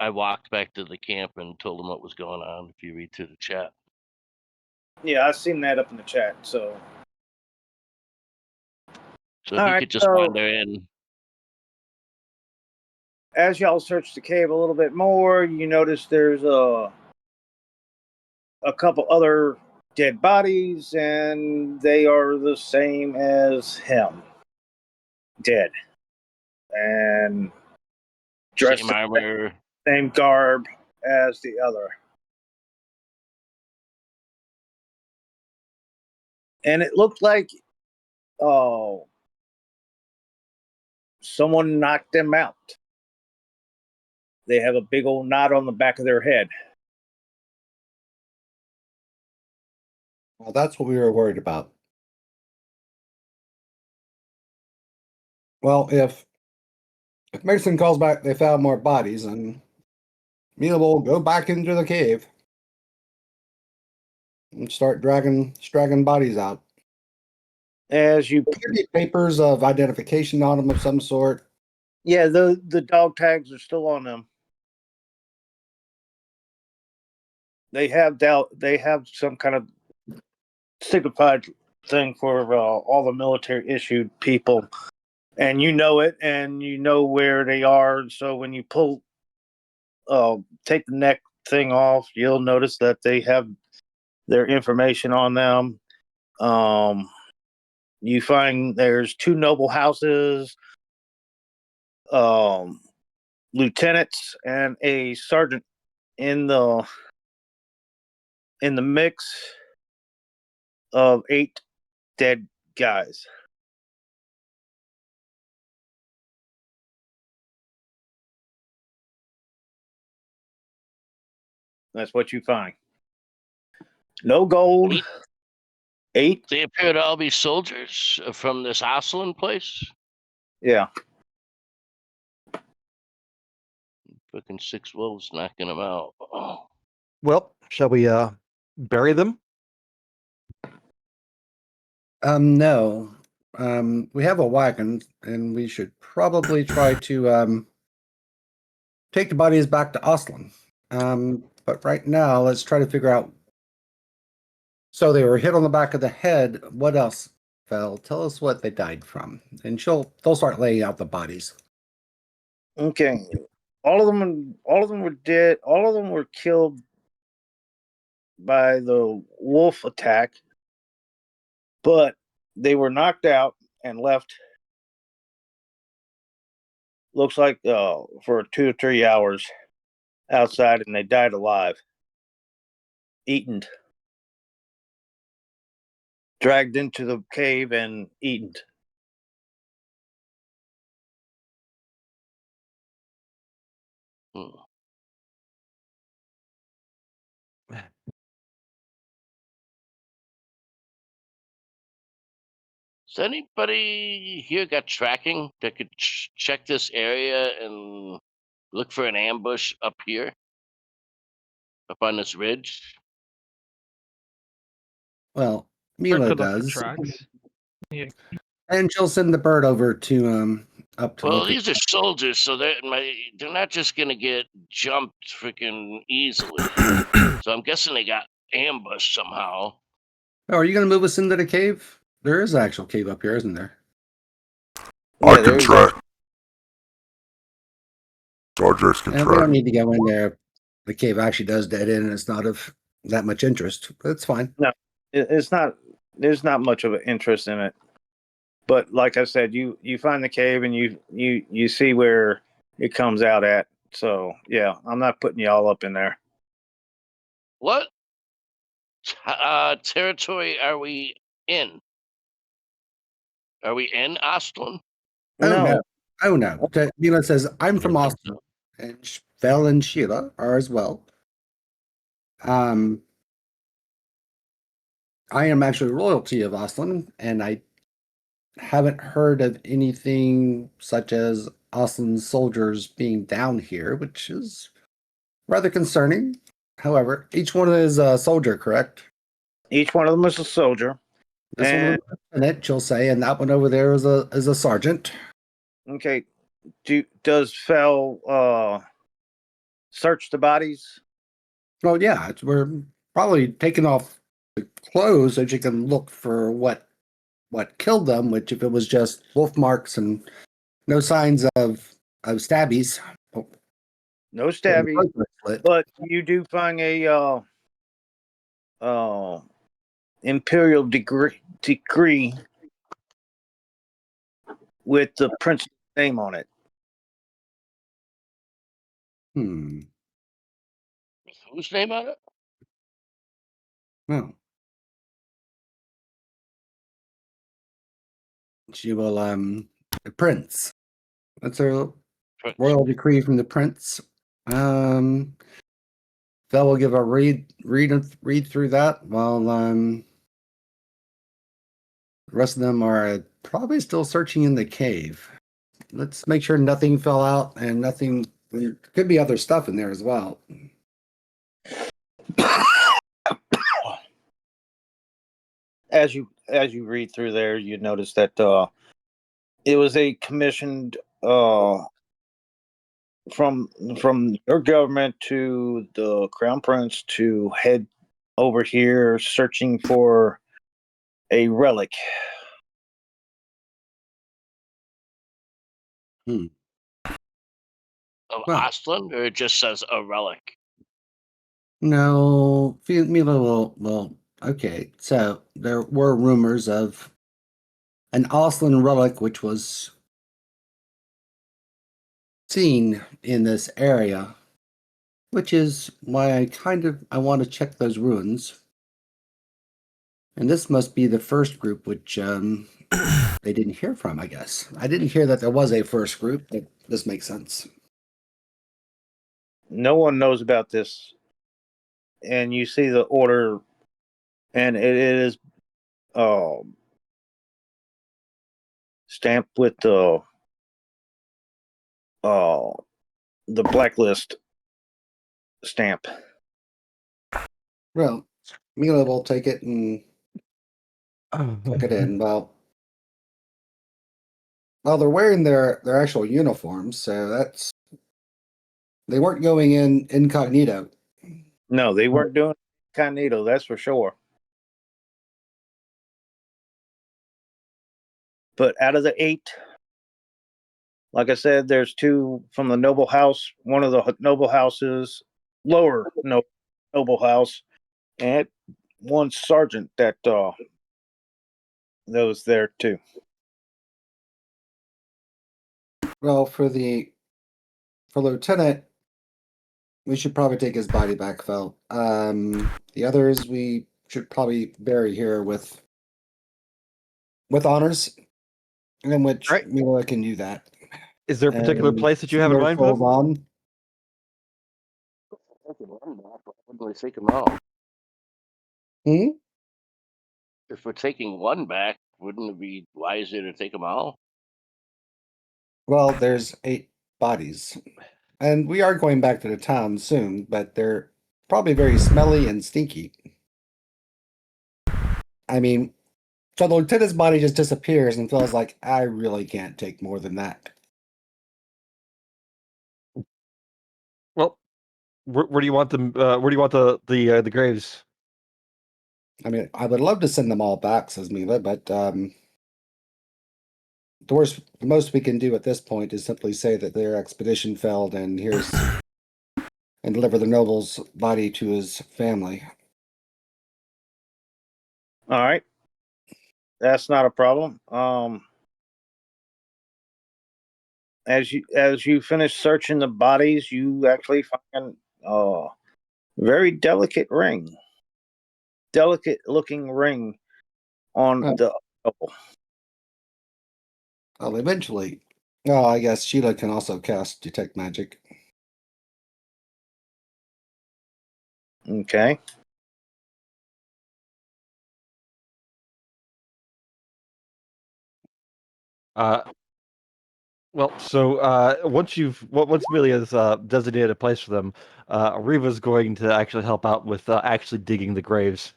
I walked back to the camp and told them what was going on. If you read through the chat. Yeah, I've seen that up in the chat. So if you could just wander in. As y'all search the cave a little bit more, you notice there's a couple other dead bodies, and they are the same as him. Dead. And dressed same armor. Same garb as the other. And it looked like someone knocked them out. They have a big old knot on the back of their head. Well, that's what we were worried about. Well, if Mason calls back they found more bodies, and Mila will go back into the cave and start dragging bodies out. As you give me papers of identification on them of some sort. Yeah, the dog tags are still on them. They have some kind of signified thing for all the military issued people, and you know it, and you know where they are. So when you take the neck thing off, you'll notice that they have their information on them. You find there's 2 noble houses, lieutenants, and a sergeant in the mix of 8 dead guys. That's what you find. No gold. 8. They appear to all be soldiers from this Aslan place. Yeah. Fucking 6 wolves knocking them out. Oh. Well, shall we bury them? No. We have a wagon, and we should probably try to take the bodies back to Aslan. But right now, let's try to figure out. So they were hit on the back of the head. What else fell? Tell us what they died from, and they'll start laying out the bodies. Okay. All of them were dead. All of them were killed by the wolf attack, but they were knocked out and left. Looks like for 2 or 3 hours outside, and they died alive, eaten, dragged into the cave and eaten. Has anybody here got tracking that could check this area and look for an ambush up here? Up on this ridge? Well, Mila does. Tracks. Yeah. And she'll send the bird over to up to. Well, these are soldiers, so they're not just gonna get jumped freaking easily. So I'm guessing they got ambushed somehow. Oh, are you going to move us into the cave? There is an actual cave up here, isn't there? I can track. Sergeants can and track. We don't need to go in there. The cave actually does dead end, and it's not of that much interest. But it's fine. No, it's not. There's not much of an interest in it. But like I said, you find the cave and you see where it comes out at. So yeah, I'm not putting y'all up in there. What territory are we in? Are we in Aslan? No. Oh no. Mila says, I'm from Aslan. And Vel and Sheila are as well. I am actually royalty of Aslan, and I haven't heard of anything such as Aslan's soldiers being down here, which is rather concerning. However, each one is a soldier, correct? Each one of them is a soldier. This one is a lieutenant, she'll say, and that one over there is a sergeant. Okay. Does Fel search the bodies? Well, yeah, we're probably taking off the clothes so you can look for what killed them. Which, if it was just wolf marks and no signs of stabbies, oh, No then the stabbies, throat was slit. but you do find a uh, imperial decree with the prince's name on it. Hmm. Whose name on it? No. She will the prince. That's a Prince. royal decree from the prince. Phil will give a read through that while the rest of them are probably still searching in the cave. Let's make sure nothing fell out and nothing. There could be other stuff in there as well. As you read through there, you notice that it was a commissioned from your government to the crown prince to head over here searching for a relic. Of Well, Ostland, or it just says a relic? no, me a little. Well, okay. So there were rumors of an Oslan relic, which was seen in this area, which is why I want to check those ruins. And this must be the first group, which they didn't hear from. I guess I didn't hear that there was a first group. But this makes sense. No one knows about this, and you see the order, and it is stamped with the blacklist stamp. Well, Mila will take it and tuck it in. Well, they're wearing their actual uniforms, so they weren't going in incognito. No, they weren't doing incognito, that's for sure. But out of the 8, like I said, there's 2 from the noble house, one of the noble houses, lower noble house, and one sergeant that was there too. Well, for Lieutenant, we should probably take his body back, Phil. The others we should probably bury here with honors, in which Right. Mila can do that. Is there a particular And place that you have in mind, falls Phil? on. Probably take them all. Hmm? If we're taking one back, wouldn't it be wiser to take them all? Well, there's 8 bodies, and we are going back to the town soon, but they're probably very smelly and stinky. I mean, so the lieutenant's body just disappears and feels like I really can't take more than that. Well, where do you want them? Where do you want the graves? I mean, I would love to send them all back, says Mila, but the most we can do at this point is simply say that their expedition failed, and deliver the noble's body to his family. All right, that's not a problem. As you finish searching the bodies, you actually find a very delicate looking ring on Oh. the couple. Well, eventually. Oh, I guess Sheila can also cast Detect Magic. Okay. Well, so once Millie has designated a place for them, Riva's going to actually help out with actually digging the graves.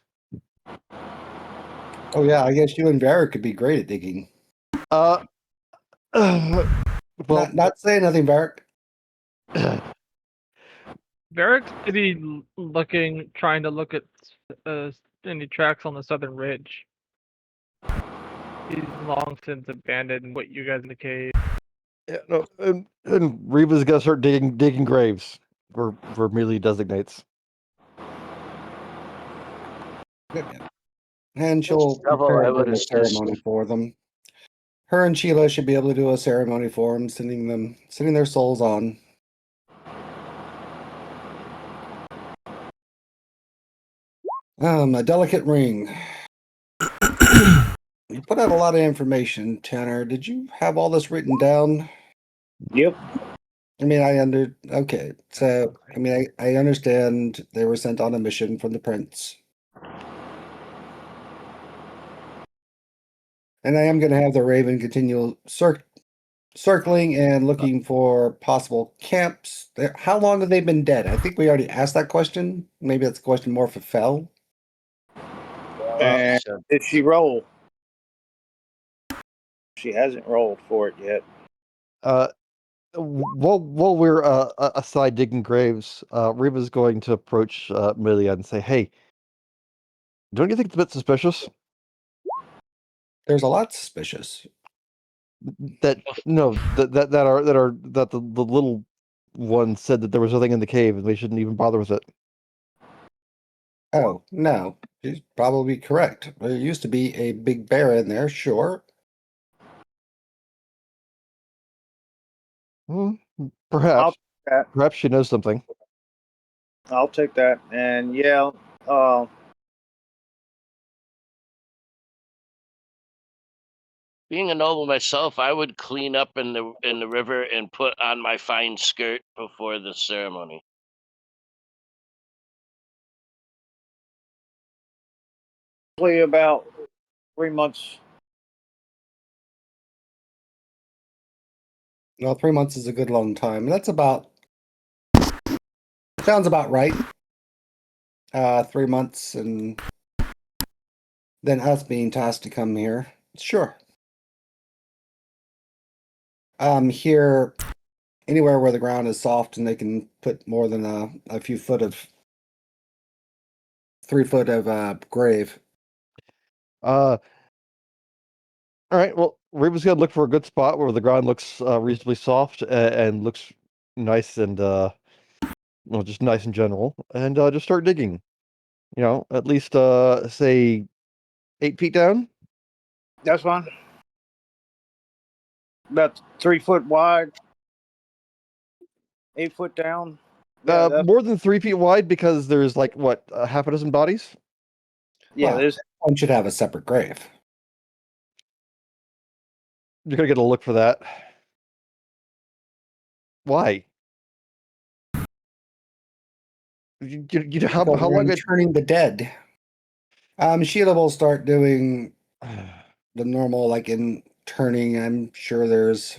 Oh yeah, I guess you and Vera could be great at digging. Well, Not saying nothing, Varric. Varric's busy trying to look at any tracks on the southern ridge. He's long since abandoned what you guys in the cave. Yeah, no, and Reva's gonna start digging graves for merely designates. And she'll Shovel, prepare I to would do a assist. ceremony for them. Her and Sheila should be able to do a ceremony for them, sending their souls on. A delicate ring. You put out a lot of information, Tanner. Did you have all this written down? Yep. I mean, okay. So, I mean, I understand they were sent on a mission from the prince. And I am going to have the Raven continue circling and looking for possible camps. How long have they been dead? I think we already asked that question. Maybe that's a question more for Fel. And did she roll? She hasn't rolled for it yet. While we're aside digging graves, Reva's going to approach Amelia and say, "Hey, don't you think it's a bit suspicious There's a lot suspicious. that that the little one said that there was nothing in the cave and we shouldn't even bother with it?" Oh, no. She's probably correct. There used to be a big bear in there, sure. Perhaps, that. perhaps she knows something. I'll take that. And yeah, uh, Being a noble myself, I would clean up in the river and put on my fine skirt before the ceremony. probably about 3 months. Well, 3 months is a good long time. Sounds about right. 3 months and then us being tasked to come here. Sure. Here, anywhere where the ground is soft and they can put more than a few foot of 3 foot of grave. All right. Well, Reva's gonna look for a good spot where the ground looks reasonably soft and looks nice and well, just nice in general, and just start digging. You know, at least say 8 feet down. That's fine. About 3 foot wide, 8 foot down. Yeah, More than 3 feet wide because there's like what half a dozen bodies. yeah. Well, one should have a separate grave. You're gonna get a look for that. Why? How Because we're long? interning the dead. Sheila will start doing the normal, like in turning. I'm sure there's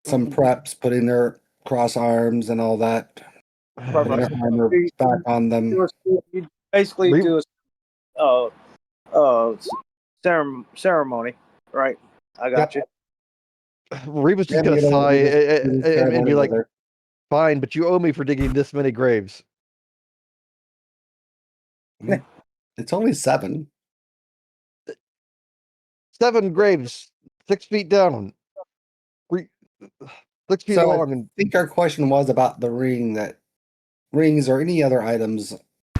some preps, putting their cross arms and all that. Putting their armor back on them. You basically do a ceremony, right? I got you. Reva's just Yeah, gonna get over sigh this and be ceremony like, with her. "Fine, but you owe me for digging this many graves." It's only 7. 7 graves, 6 feet down, 6 feet So I long, and think our question was about the rings or any other items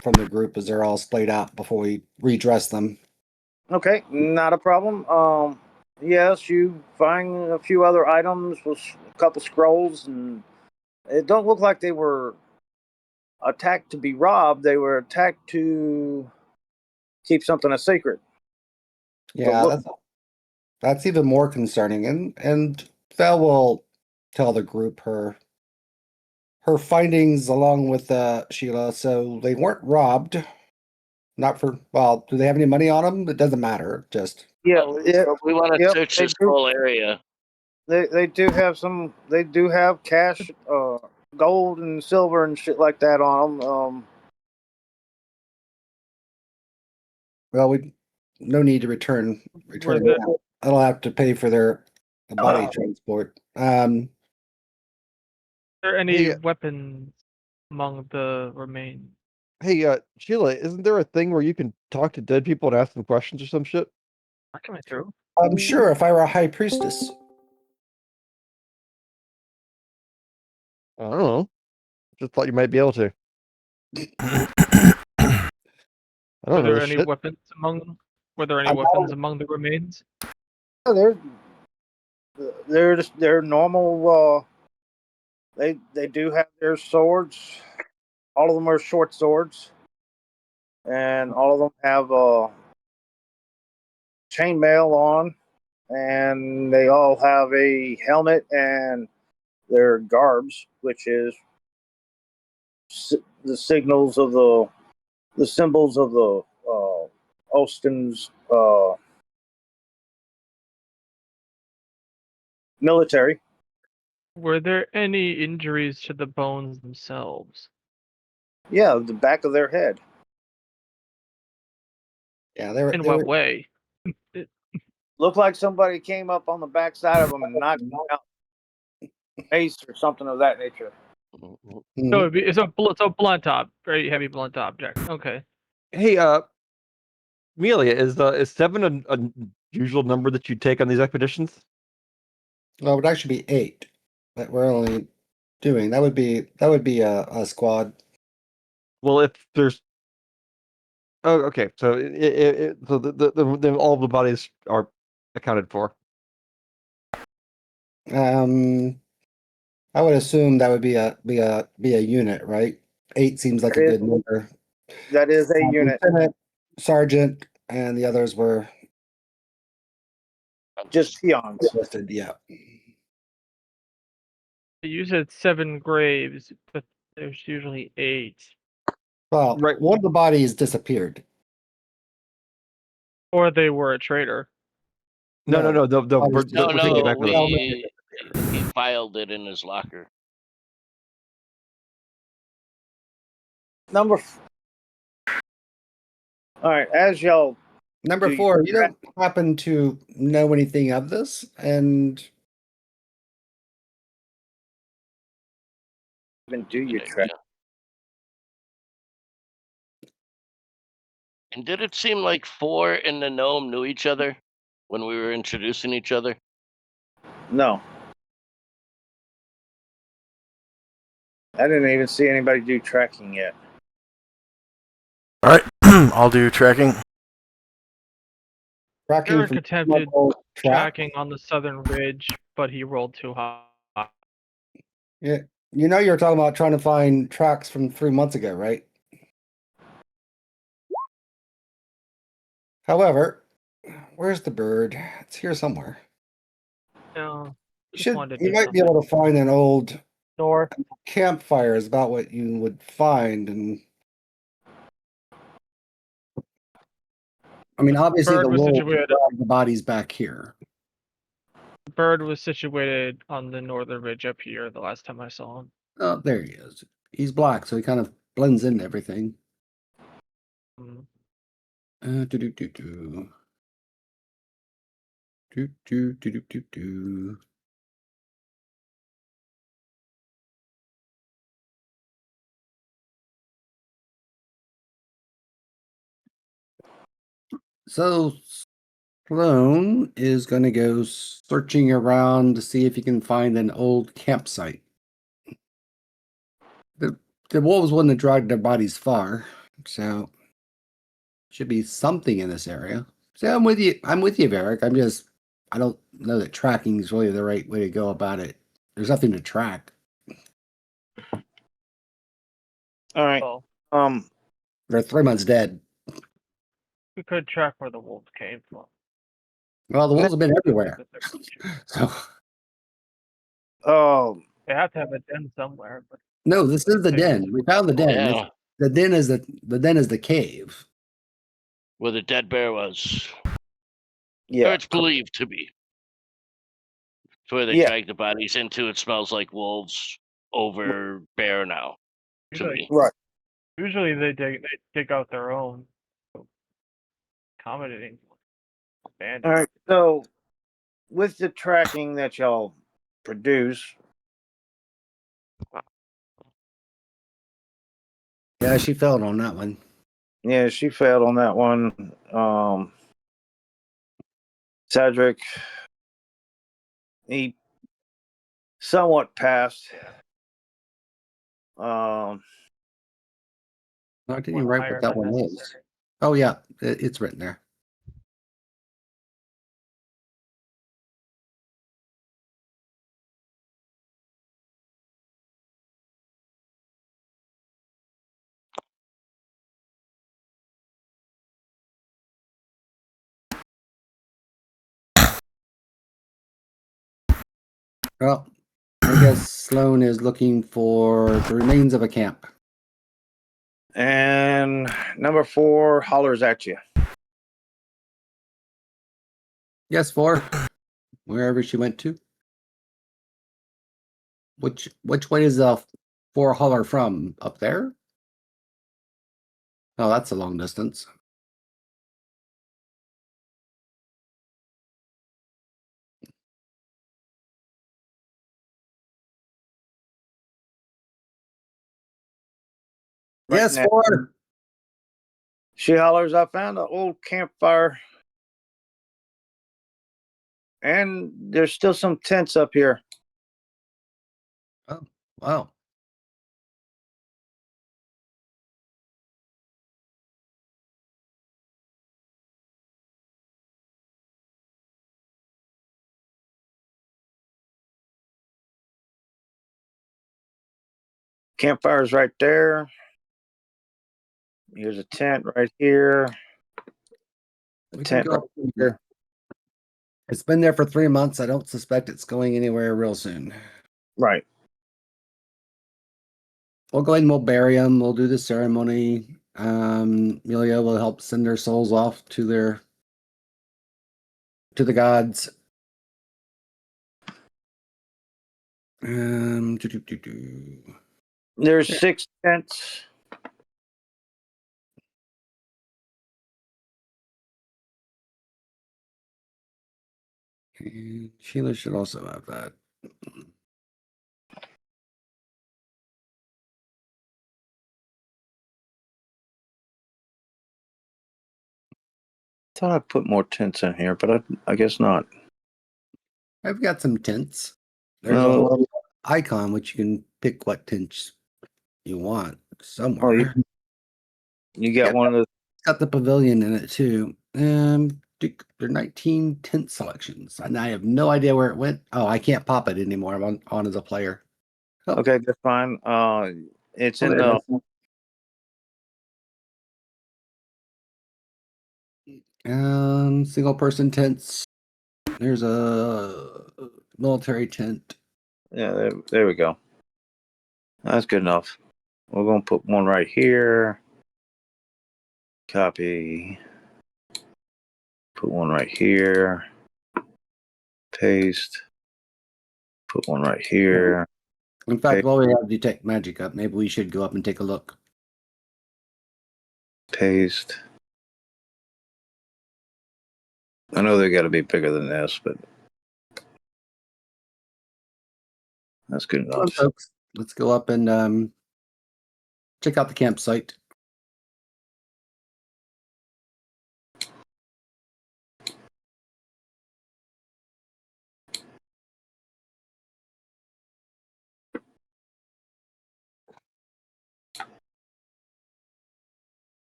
from the group as they're all splayed out before we redress them. Okay, not a problem. Yes, you find a few other items with a couple scrolls, and it don't look like they were attacked to be robbed. They were attacked to keep something a secret. Yeah, that's even more concerning. And Val will tell the group her findings along with Sheila. So they weren't robbed. Not for well. Do they have any money on them? It doesn't matter. Just Yeah, yeah, We want to yep. search They this do. whole area. They do have some. They do have cash, gold and silver and shit like that on them. well, we no need to return Was them. it I'll have to pay for their body transport. there any Hey, weapons among the remains? hey, Sheila, isn't there a thing where you can talk to dead people and ask them questions or some shit? Not coming through. I'm sure if I were a high priestess. I don't know. Just thought you might be able to. I Were don't know there this any shit. weapons among? Were there any I weapons among the remains? Yeah, they're normal. They do have their swords. All of them are short swords, and all of them have chainmail on, and they all have a helmet and their garbs, which is the signals of the symbols of the Austin's military. Were there any injuries to the bones themselves? Yeah, the back of their head. Yeah, they were. In They what were way? Looked like somebody came up on the backside of them and knocked them out, face or something of that nature. So Mhm. it's a blunt very heavy blunt object. Okay. Hey, Amelia, is 7 a usual number that you take on these expeditions? Well, it would actually be 8 that we're only doing. That would be a squad. Well, if there's oh, okay, so so then all of the bodies are accounted for. Um, I would assume that would be a unit, right? 8 seems like That a is good number. that is a unit. Lieutenant, sergeant, and the others were Just peons. listed. Yeah. You said 7 graves, but there's usually 8. Well, Right. one of the bodies disappeared. Or they were a traitor. No, no, no. The bodies No, we're taking it no, back with us. he filed it in his locker. Number. All right, as y'all Number do 4, you your don't happen to know anything of this, and even do your Good track. idea. And did it seem like 4 and the gnome knew each other when we were introducing each other? No, I didn't even see anybody do tracking yet. All right, I'll do tracking. tracking Eric from attempted track. tracking on the southern ridge, but he rolled too high. Yeah, you know you're talking about trying to find tracks from 3 months ago, right? However, where's the bird? It's here somewhere. No, You just should. wanted to You do might be something. able to find an old North. campfire. Is about what you would find, and I mean, obviously the Bird was wolves situated. dragged the bodies back here. Bird was situated on the northern ridge up here the last time I saw him. Oh, there he is. He's black, so he kind of blends into everything. Mm. Do do do do. Do do do do do do. So Sloan is going to go searching around to see if he can find an old campsite. The the wolves wouldn't have dragged their bodies far, so should be something in this area. So I'm with you. I'm with you, Varric. I don't know that tracking is really the right way to go about it. There's nothing to track. All right. Well, They're 3 months dead. we could track where the wolves came from. Well, the wolves have been everywhere. But they're- So Oh, They have to have a den somewhere. But no, this is the den. We found the den. Yeah, The den is the cave. where the dead bear was. Or yeah, it's believed to be. It's where they yeah. drag the bodies into. It smells like wolves over bear now, to usually, me. Right. usually they dig out their own. So accommodating. Abandoned. All right. So, with the tracking that y'all produce, Yeah, she failed on that one. Yeah, she failed on that one. Cedric, he somewhat passed. No, I didn't One even write higher what that than one is. necessary. Oh yeah, it's written there. Well, I guess Sloan is looking for the remains of a camp. and number 4 hollers at you. Yes, 4. Wherever she went to. Which way is the 4 holler from? Up there? Oh, that's a long distance. Right Yes, now. 4. She hollers, I found an old campfire. And there's still some tents up here. Oh, wow. Campfire's right there. Here's a tent right here. A We can tent go right up here. there. It's been there for 3 months. I don't suspect it's going anywhere real soon. Right. We'll go ahead and we'll bury them. We'll do the ceremony. Amelia will help send their souls off to the gods. Do, do, do, do. There's Yeah. 6 tents. And Sheila should also have that. Thought I put more tents in here, but I guess not. I've got some tents. There's a Oh, whole icon which you can pick what tents you want oh, somewhere. you got Yep. one of those. It's got the pavilion in it too. There are 19 tent selections, and I have no idea where it went. Oh, I can't pop it anymore. I'm on as a player. Oh, Okay, that's fine. It's oh, in there the. it is. Single person tents. There's a military tent. Yeah, there we go. That's good enough. We're gonna put one right here. Copy. Put one right here. Paste. Put one right here. In fact, Okay. while we have detect magic up, maybe we should go up and take a look. Paste. I know they got to be bigger than this, but that's good Come on, enough. folks. Let's go up and check out the campsite.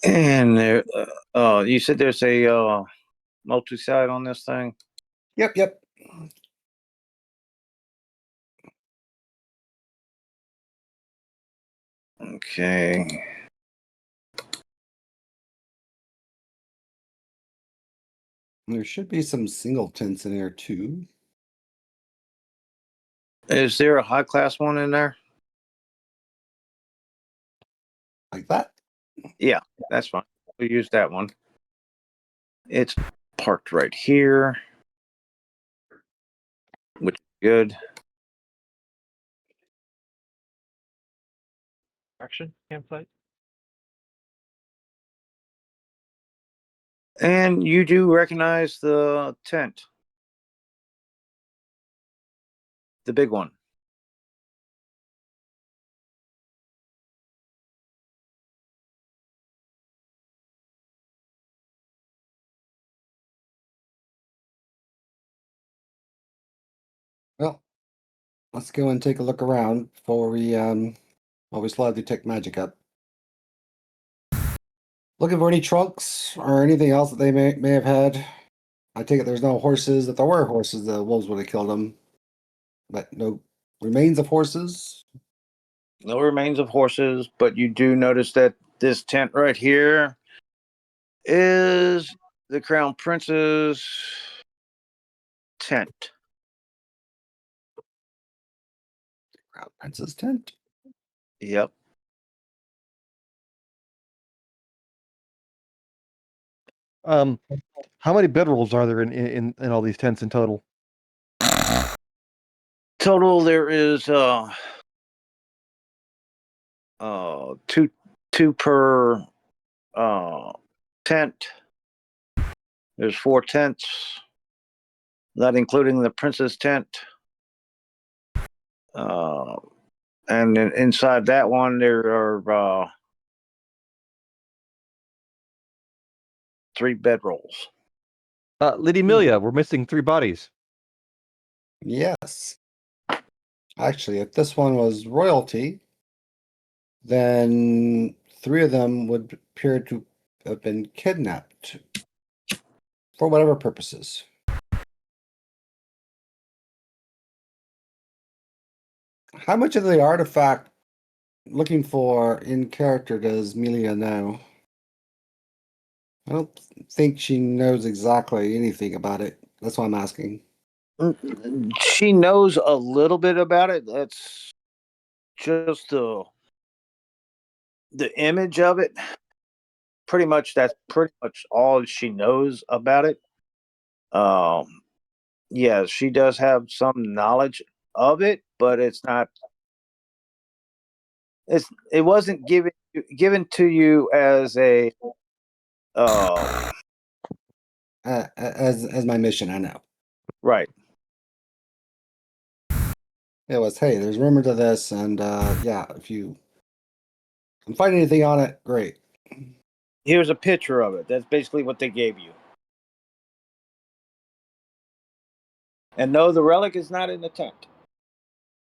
And there, you said there's a multi-site on this thing. Yep. Okay. There should be some single tents in there too. Is there a high class one in there? Like that. Yeah, that's fine. We'll use that one. It's parked right here, which is good. Action campsite. And you do recognize the tent. The big one. Well, let's go and take a look around before we slide the detect magic up. Looking for any trunks or anything else that they may have had. I take it there's no horses. If there were horses, the wolves would have killed them. But no remains of horses. No remains of horses, but you do notice that this tent right here is the Crown Prince's tent. Crown Prince's tent. Yep. How many bedrolls are there in all these tents in total? Total, there is two per tent. There's 4 tents, not including the Prince's tent. And then inside that one, there are 3 bedrolls. Lady Amelia, we're missing 3 bodies. Yes. Actually, if this one was royalty, then 3 of them would appear to have been kidnapped for whatever purposes. How much of the artifact looking for in character does Melia know? I don't think she knows exactly anything about it. That's why I'm asking. She knows a little bit about it. That's just the image of it. That's pretty much all she knows about it. Yeah, she does have some knowledge of it, but it wasn't given to you as a As my mission, I know. right. It was, hey, there's rumors of this, and yeah, if you can find anything on it, great. Here's a picture of it. That's basically what they gave you. And no, the relic is not in the tent.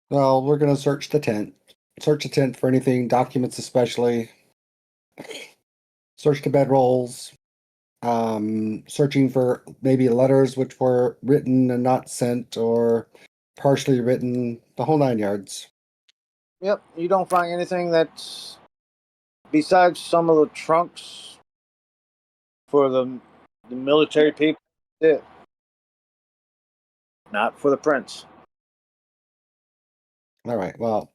Well, we're gonna search the tent. Search the tent for anything, documents especially. Search the bedrolls. Searching for maybe letters which were written and not sent, or partially written, the whole 9 yards. Yep, you don't find anything that's besides some of the trunks for the military people. That's it. Not for the prince. All right. Well,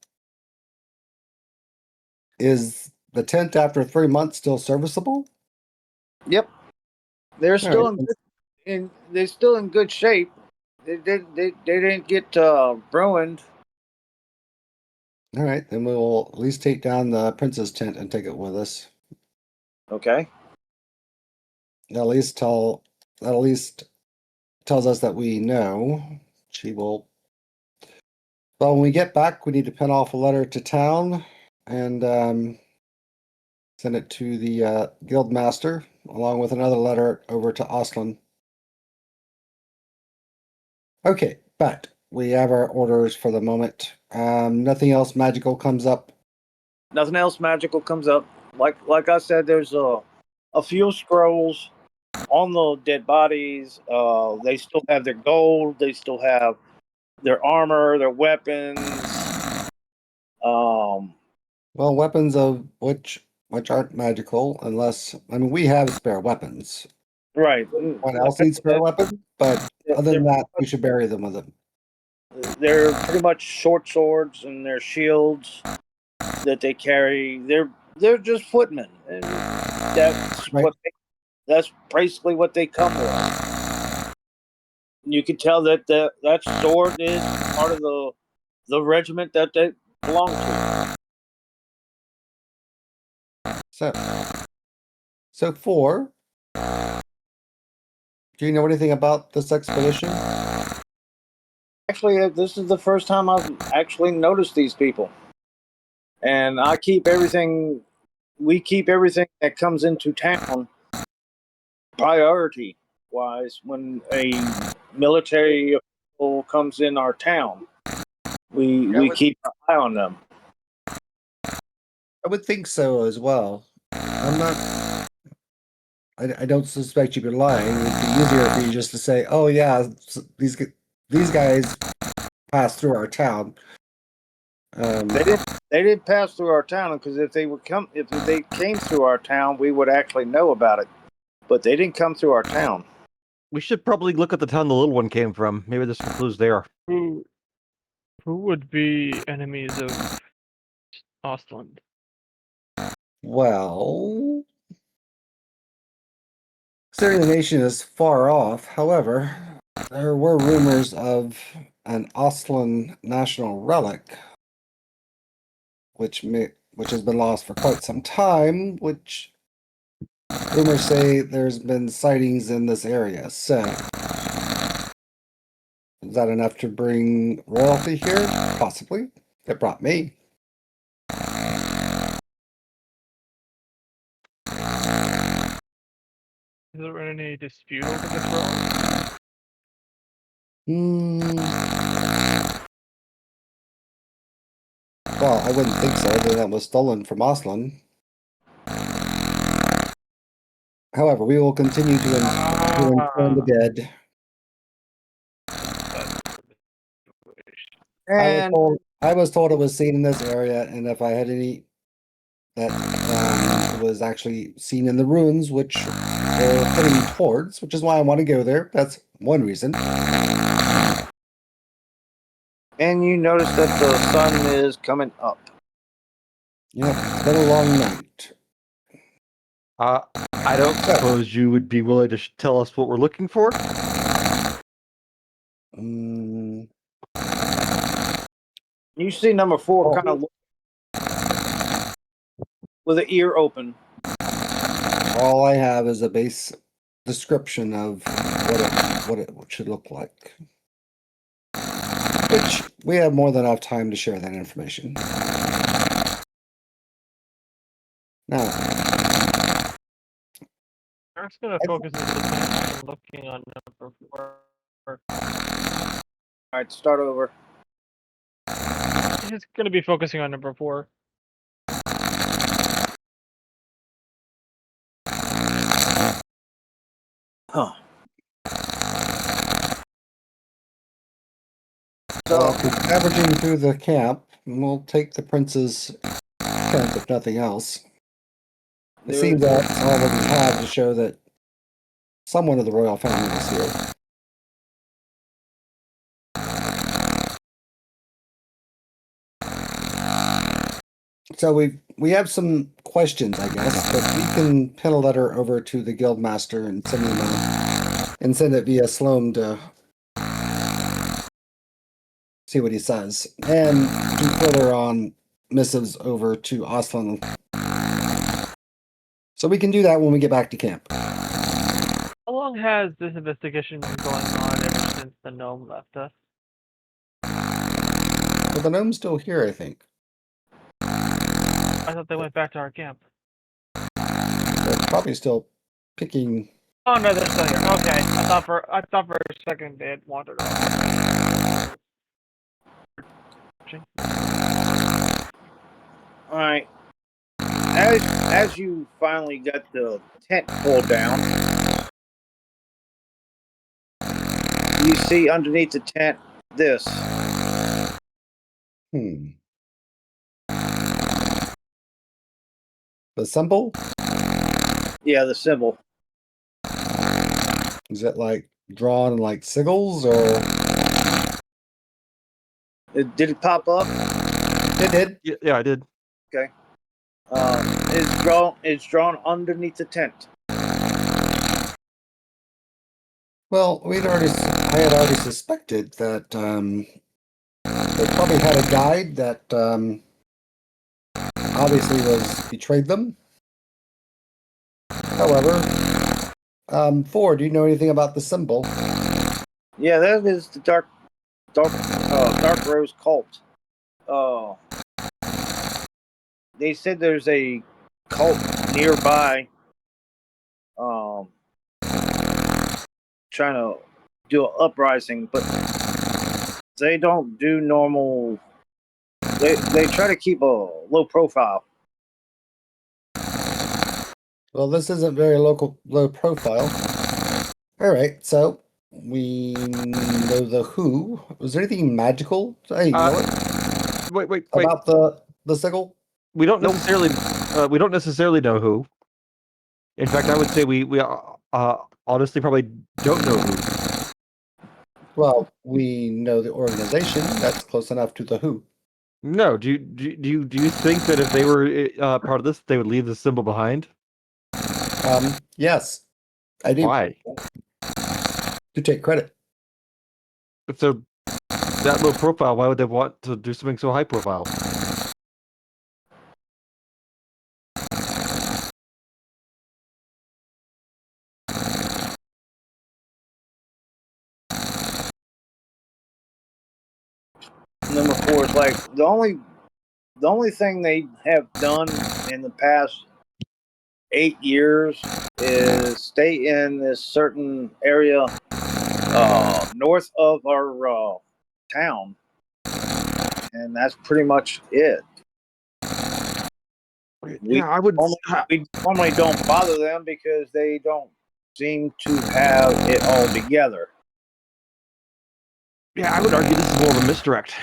is the tent after 3 months still serviceable? Yep, they're All still right. they're still in good shape. They didn't get ruined. All right. Then we will at least take down the prince's tent and take it with us. Okay. At least tells us that we know. She will. Well, when we get back, we need to pen off a letter to town and send it to the guild master, along with another letter over to Oslin. Okay, but we have our orders for the moment. Nothing else magical comes up. Nothing else magical comes up. Like I said, there's a few scrolls on the dead bodies. They still have their gold. They still have their armor, their weapons. Well, weapons of which aren't magical, unless we have spare weapons. Right. One else needs spare weapon, but other than that, we should bury them with them. They're pretty much short swords and their shields that they carry. They're just footmen, and Right. that's basically what they come with. You can tell that that sword is part of the regiment that they belong to. So 4. Do you know anything about this expedition? Actually, this is the first time I've actually noticed these people, and I keep everything. We keep everything that comes into town priority wise when a military official comes in our town. We keep an eye on them. I would think so as well. I'm not. I don't suspect you be lying. It'd be easier for you just to say, "Oh yeah, these guys pass through our town." They didn't pass through our town because if they came through our town, we would actually know about it. But they didn't come through our town. We should probably look at the town the little one came from. Maybe there's some clues there. Who would be enemies of Ostland? Well, considering the nation is far off, however, there were rumors of an Ostland national relic, which has been lost for quite some time, which rumors say there's been sightings in this area. So, is that enough to bring royalty here? Possibly. It brought me. Is there any dispute over this relic? Well, I wouldn't think so. That was stolen from Ostland. However, we will continue to inform the dead. And I was told it was seen in this area, and if I had any that was actually seen in the ruins, which we're heading towards, which is why I want to go there. That's one reason. and you notice that the sun is coming up. Yep, it's been a long night. I don't suppose you would be willing to tell us what we're looking for? You see number 4 kind of with an ear open. All I have is a base description of what it should look like. Which we have more than enough time to share that information. Now, I'm just gonna focus on looking on number 4. All right, start over. He's gonna be focusing on number 4. Huh. so after averaging through the camp, we'll take the prince's tent if nothing else. It seems that's all that we have to show that someone of the royal family is here. So we have some questions, I guess, but we can pen a letter over to the guild master and send it via Sloan to see what he says, and do further on missives over to Ostland. So we can do that when we get back to camp. How long has this investigation been going on ever since the gnome left us? Well, the gnome's still here, I think. I thought they went back to our camp. They're probably still picking. Oh no, they're still here. Okay, I thought for a second they had wandered off. All right. As you finally got the tent pulled down, you see underneath the tent this. The symbol? Yeah, the symbol. Is it like drawn in like sigils or? Did it pop up? It did. Yeah, I did. Okay. It's drawn underneath the tent. Well, I had already suspected that they probably had a guide that obviously betrayed them. However, Ford, do you know anything about the symbol? Yeah, that is the Dark Rose cult. Uh, they said there's a cult nearby, um, trying to do an uprising, but they don't do normal. They try to keep a low profile. Well, this isn't very low profile. All right, so we know the who. Was there anything magical? Hey, you know what? Wait. About the sickle? We don't Nope. necessarily know who. In fact, I would say we honestly probably don't know who. Well, we know the organization. That's close enough to the who. No, do you think that if they were part of this, they would leave the symbol behind? Yes, I do. Why? To take credit. If they're that low profile, why would they want to do something so high profile? Number four is like the only thing they have done in the past 8 years is stay in this certain area north of our town, and that's pretty much it. We Yeah, I would. we normally don't bother them because they don't seem to have it all together. Yeah, I would argue this is more of a misdirect.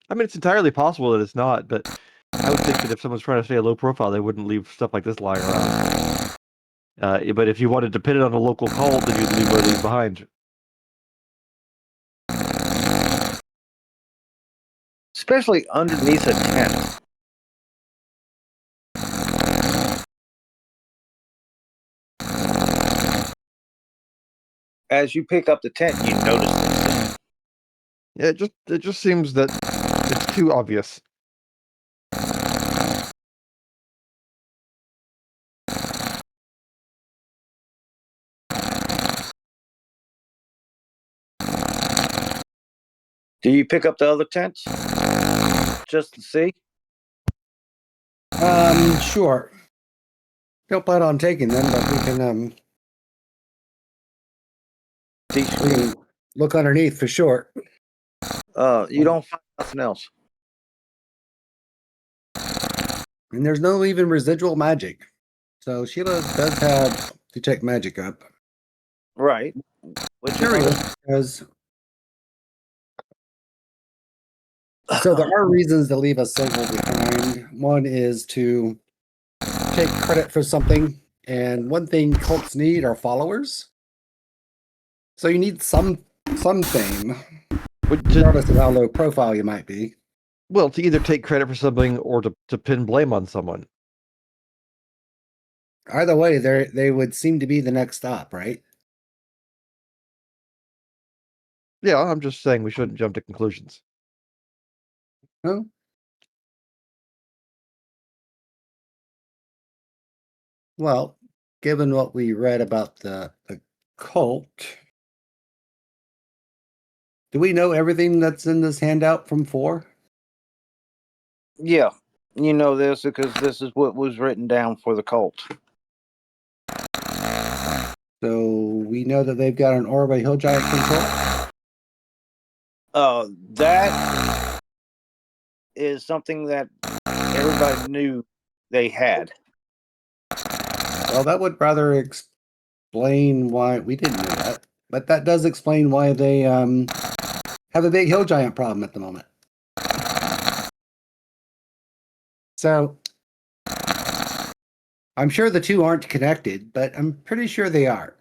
I mean, it's entirely possible that it's not, but I would think that if someone's trying to stay a low profile, they wouldn't leave stuff like this lying around. But if you wanted to pin it on a local cult, then you'd leave these behind. Especially underneath a tent. As you pick up the tent, you notice this. Yeah, it just seems that it's too obvious. Do you pick up the other tents just to see? Sure. Don't plan on taking them, but we can look underneath for sure. You don't find nothing else. And there's no even residual magic. So Sheila does have detect magic up. Right. Which Curious because so there are reasons to leave a symbol behind. One is to take credit for something, and one thing cults need are followers. So you need some fame, regardless of how low profile you might be. Well, to either take credit for something or to pin blame on someone. Either way, they would seem to be the next stop, right? Yeah, I'm just saying we shouldn't jump to conclusions. No. Well, given what we read about the cult, do we know everything that's in this handout from 4? Yeah, you know this because this is what was written down for the cult. So we know that they've got an Orba Hill Giant control. That is something that everybody knew they had. Well, that would rather explain why we didn't know that, but that does explain why they have a big hill giant problem at the moment. So I'm sure the two aren't connected, but I'm pretty sure they are.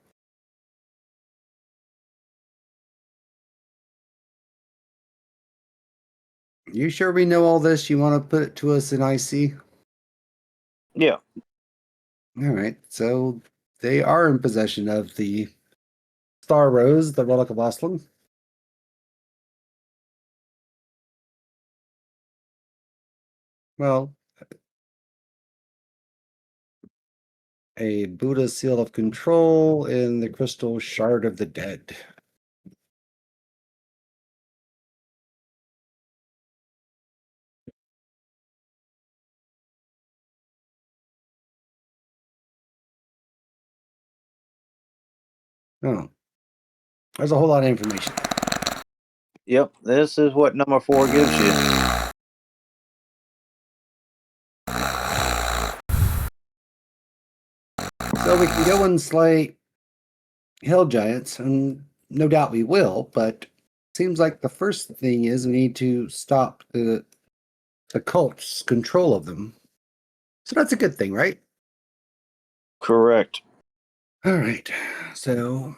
You sure we know all this? You want to put it to us in IC? Yeah. All right. So they are in possession of the Star Rose, the relic of Oslan. Well, a Buddha seal of control in the crystal shard of the dead. Oh, there's a whole lot of information. Yep, this is what number 4 gives you. So we can go and slay hill giants, and no doubt we will, but seems like the first thing is we need to stop the cult's control of them. So that's a good thing, right? Correct. All right. So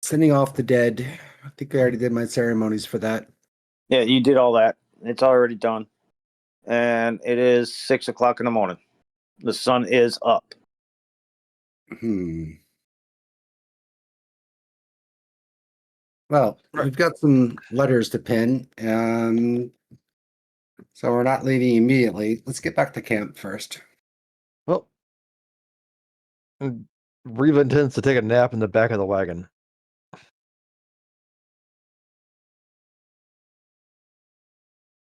sending off the dead. I think I already did my ceremonies for that. Yeah, you did all that. It's already done. And it is 6 o'clock in the morning. The sun is up. Well, we've got some letters to pen, so we're not leaving immediately. Let's get back to camp first. Well, Reva intends to take a nap in the back of the wagon.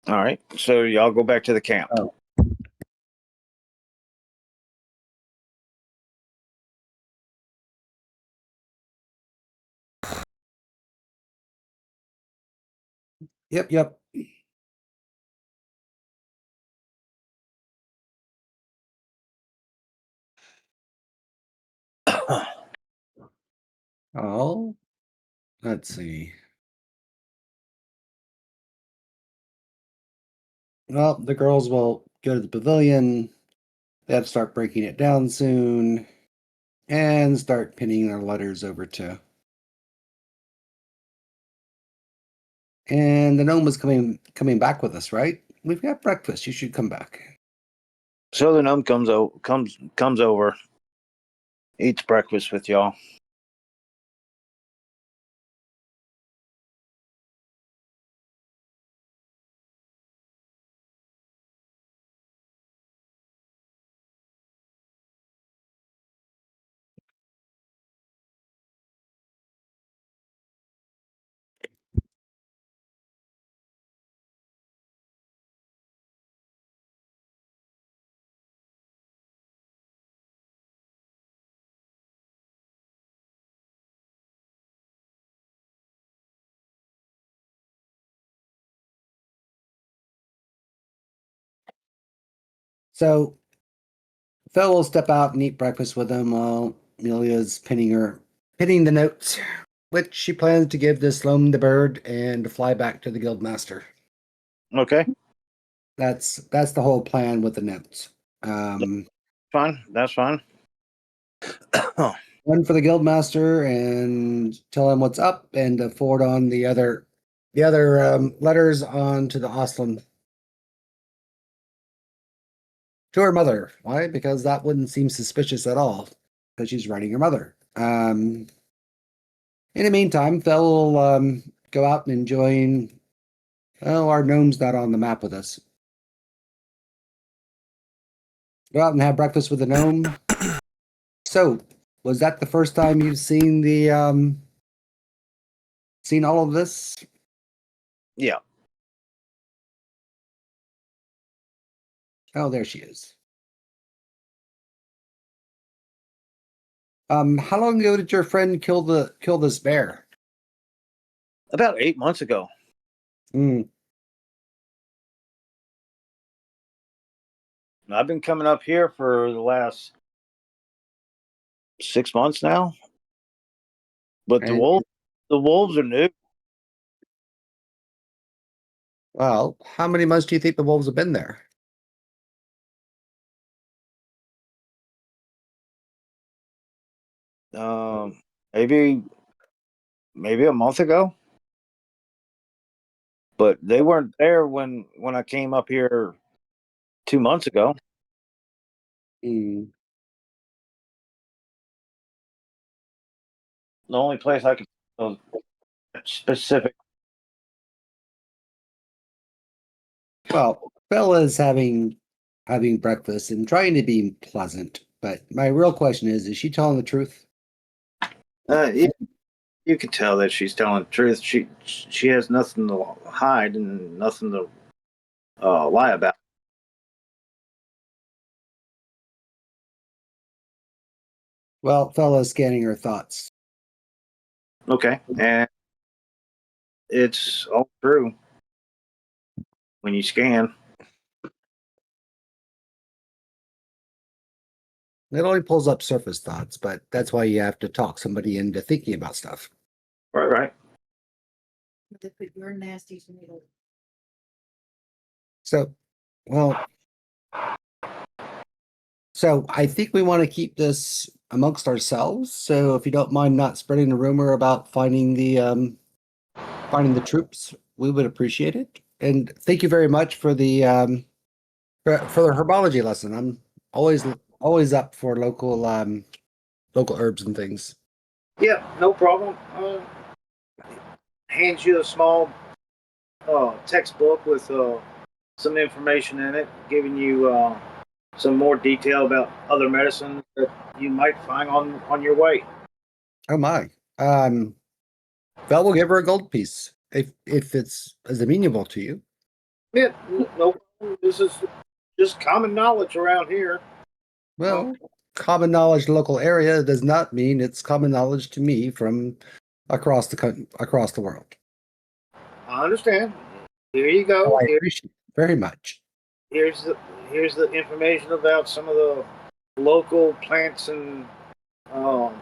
All right. So y'all go back to the camp. Oh. Yep. Oh, let's see. Well, the girls will go to the pavilion. They have to start breaking it down soon and start pinning their letters over to. And the gnome was coming back with us, right? We've got breakfast. You should come back. So the gnome comes over, eats breakfast with y'all. So Phil will step out and eat breakfast with them while Amelia's pinning the notes, which she plans to give to Sloan the bird and to fly back to the guildmaster. Okay. That's the whole plan with the notes. Fine. That's fine. One for the guildmaster and tell him what's up, and to forward on the other letters on to the Oslan to her mother. Why? Because that wouldn't seem suspicious at all, because she's writing her mother. In the meantime, Phil will go out and enjoy. Oh, our gnome's not on the map with us. Go out and have breakfast with the gnome. So, was that the first time you've seen seen all of this? Yeah. Oh, there she is. How long ago did your friend kill this bear? About 8 months ago. Hmm. I've been coming up here for the last 6 months now. But the And wolves are new. well, how many months do you think the wolves have been there? Maybe a month ago. But they weren't there when I came up here 2 months ago. Hmm. The only place I could specific. Well, Phil is having breakfast and trying to be pleasant, but my real question is she telling the truth? You, you can tell that she's telling the truth. She has nothing to hide and nothing to lie about. Well, Phil is scanning her thoughts. Okay, and it's all true when you scan. It only pulls up surface thoughts, but that's why you have to talk somebody into thinking about stuff. Right, right. But you're nasty to me. So, well, so I think we want to keep this amongst ourselves. So if you don't mind not spreading the rumor about finding the troops, we would appreciate it. And thank you very much for the for the herbology lesson. I'm always up for local herbs and things. Yeah, no problem. Hands you a small textbook with some information in it, giving you some more detail about other medicines that you might find on your way. Oh my. Um, Val will give her a gold piece if it's as amenable to you. Yeah, no problem. This is just common knowledge around here. Well, common knowledge local area does not mean it's common knowledge to me from across the world. I understand. Here you Oh, go. I appreciate it very much. Here's the here's the information about some of the local plants and um,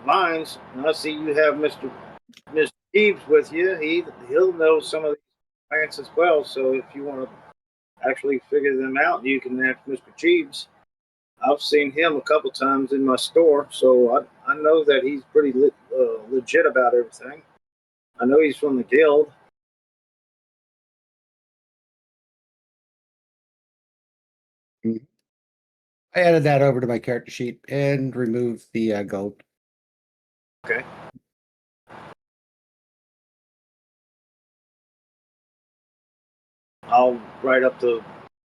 vines. And I see you have Mr. Jeeves with you. He'll know some of these plants as well. So if you want to actually figure them out, you can ask Mr. Jeeves. I've seen him a couple times in my store, so I know that he's pretty legit about everything. I know he's from the guild. I added that over to my character sheet and removed the gold. Okay. I'll write up the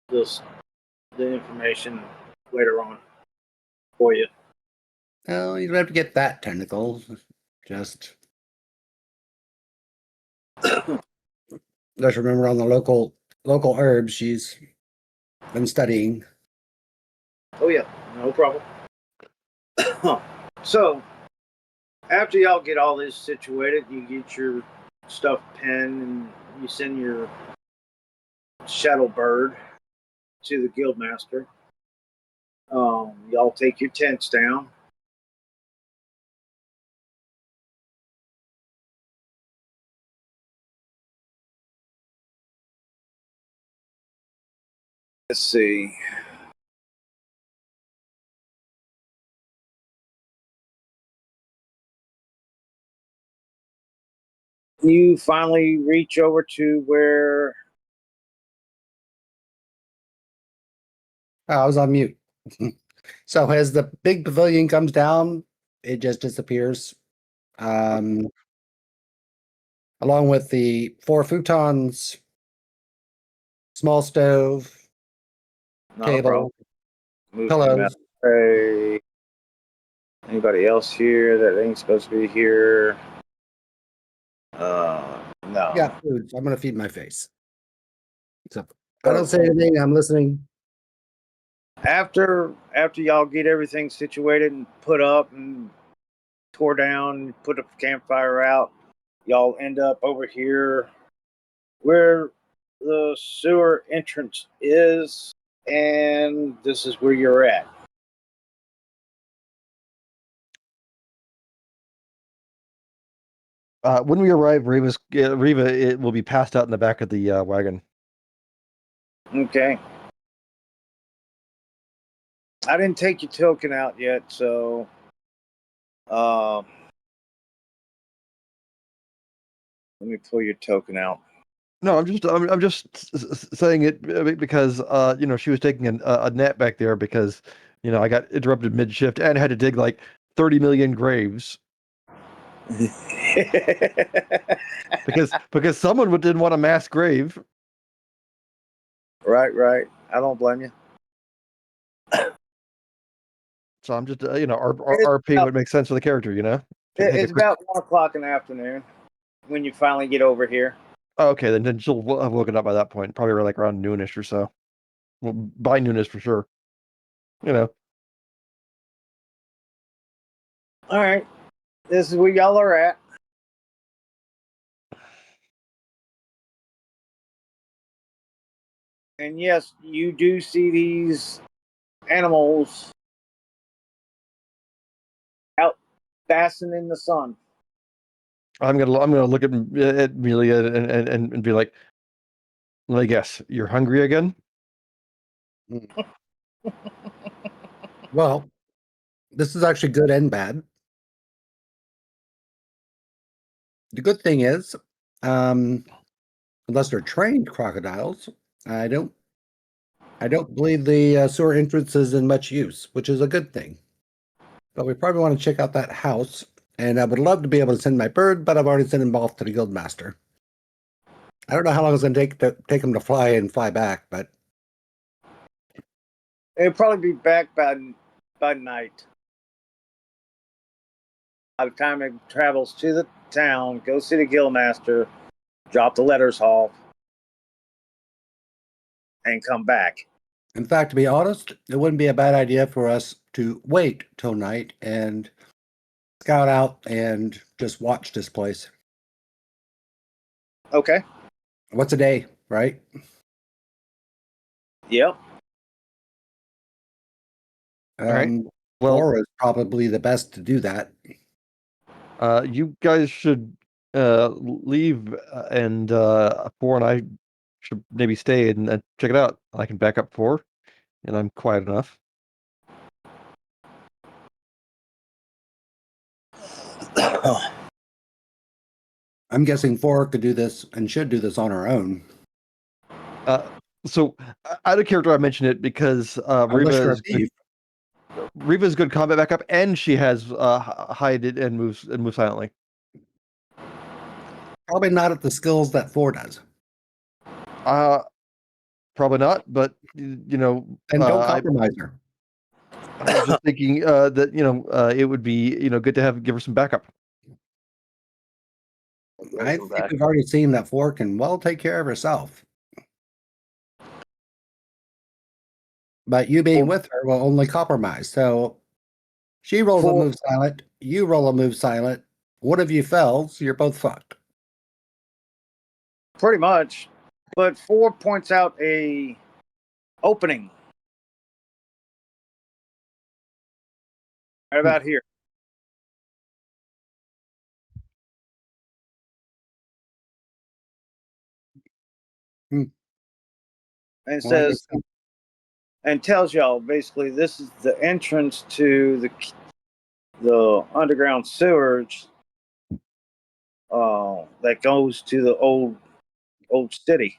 the information later on for you. Well, you don't have to get that technical. Just just remember on the local herbs she's been studying. Oh yeah, no problem. So after y'all get all this situated, you get your stuffed pen and you send your shadow bird to the guild master. Y'all take your tents down. Let's see. You finally reach over to where. Oh, I was on mute. So as the big pavilion comes down, it just disappears. Um, along with the 4 futons, small stove, Not a problem. table, Move him out. pillows. Hey, anybody else here that ain't supposed to be here? No. Yeah, food. So I'm gonna feed my face. So I don't So say anything. I'm listening. after y'all get everything situated and put up and tore down, put a campfire out, y'all end up over here where the sewer entrance is, and this is where you're at. When we arrive, Riva it will be passed out in the back of the wagon. Okay. I didn't take your token out yet, so let me pull your token out. No, I'm just saying it because she was taking a nap back there because I got interrupted mid shift and had to dig like 30 million graves because someone didn't want a mass grave. Right. I don't blame you. So I'm just RPing what makes sense for the character, Take a It's quick. about 1 o'clock in the afternoon when you finally get over here. Oh, okay, then she'll have woken up by that point, probably like around noonish or so. Well, by noonish for sure. All right. this is where y'all are at. And yes, you do see these animals out basking in the sun. I'm gonna look at Amelia and be like, let me guess, you're hungry again? Well, this is actually good and bad. The good thing is, unless they're trained crocodiles, I don't believe the sewer entrance is in much use, which is a good thing. But we probably want to check out that house, and I would love to be able to send my bird, but I've already sent him off to the guild master. I don't know how long it's going to take him to fly and fly back, but It'll probably be back by night. By the time it travels to the town, go see the guild master, drop the letters off, and come back. in fact, to be honest, it wouldn't be a bad idea for us to wait till night and scout out and just watch this place. Okay. What's a day, right? Yep. right. Well, 4 is probably the best to do that. you guys should leave, and 4 and I should maybe stay and check it out. I can back up 4, and I'm quiet enough. I'm guessing 4 could do this and should do this on her own. So out of character, I mentioned it because Unless you're a thief. Riva's good combat backup, and she has hide it and moves silently. Probably not at the skills that 4 does. Probably not, but you know, And don't compromise her. I was just thinking that it would be good to give her some backup. I think we've already seen that 4 can well take care of herself. But you being with her will only compromise. So she rolls a move silent, you roll a move silent. One of you fails, you're both fucked. Pretty much. But 4 points out a opening. Right about here. Hmm. And Well, says, and tells y'all basically this is the entrance to the underground sewers that goes to the old city.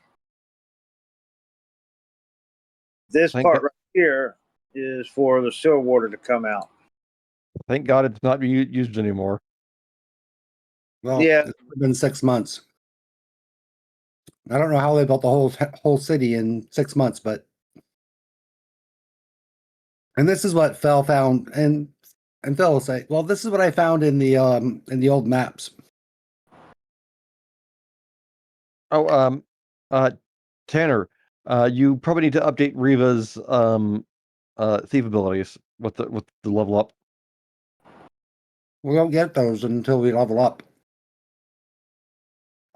This Thank part God, right here is for the sewer water to come out. thank God it's not used anymore. well, Yeah. it's been 6 months. I don't know how they built the whole city in 6 months, but and this is what Phil found, and Phil will say, "Well, this is what I found in the old maps." Oh, Tanner, you probably need to update Riva's thief abilities with the level up. We don't get those until we level up.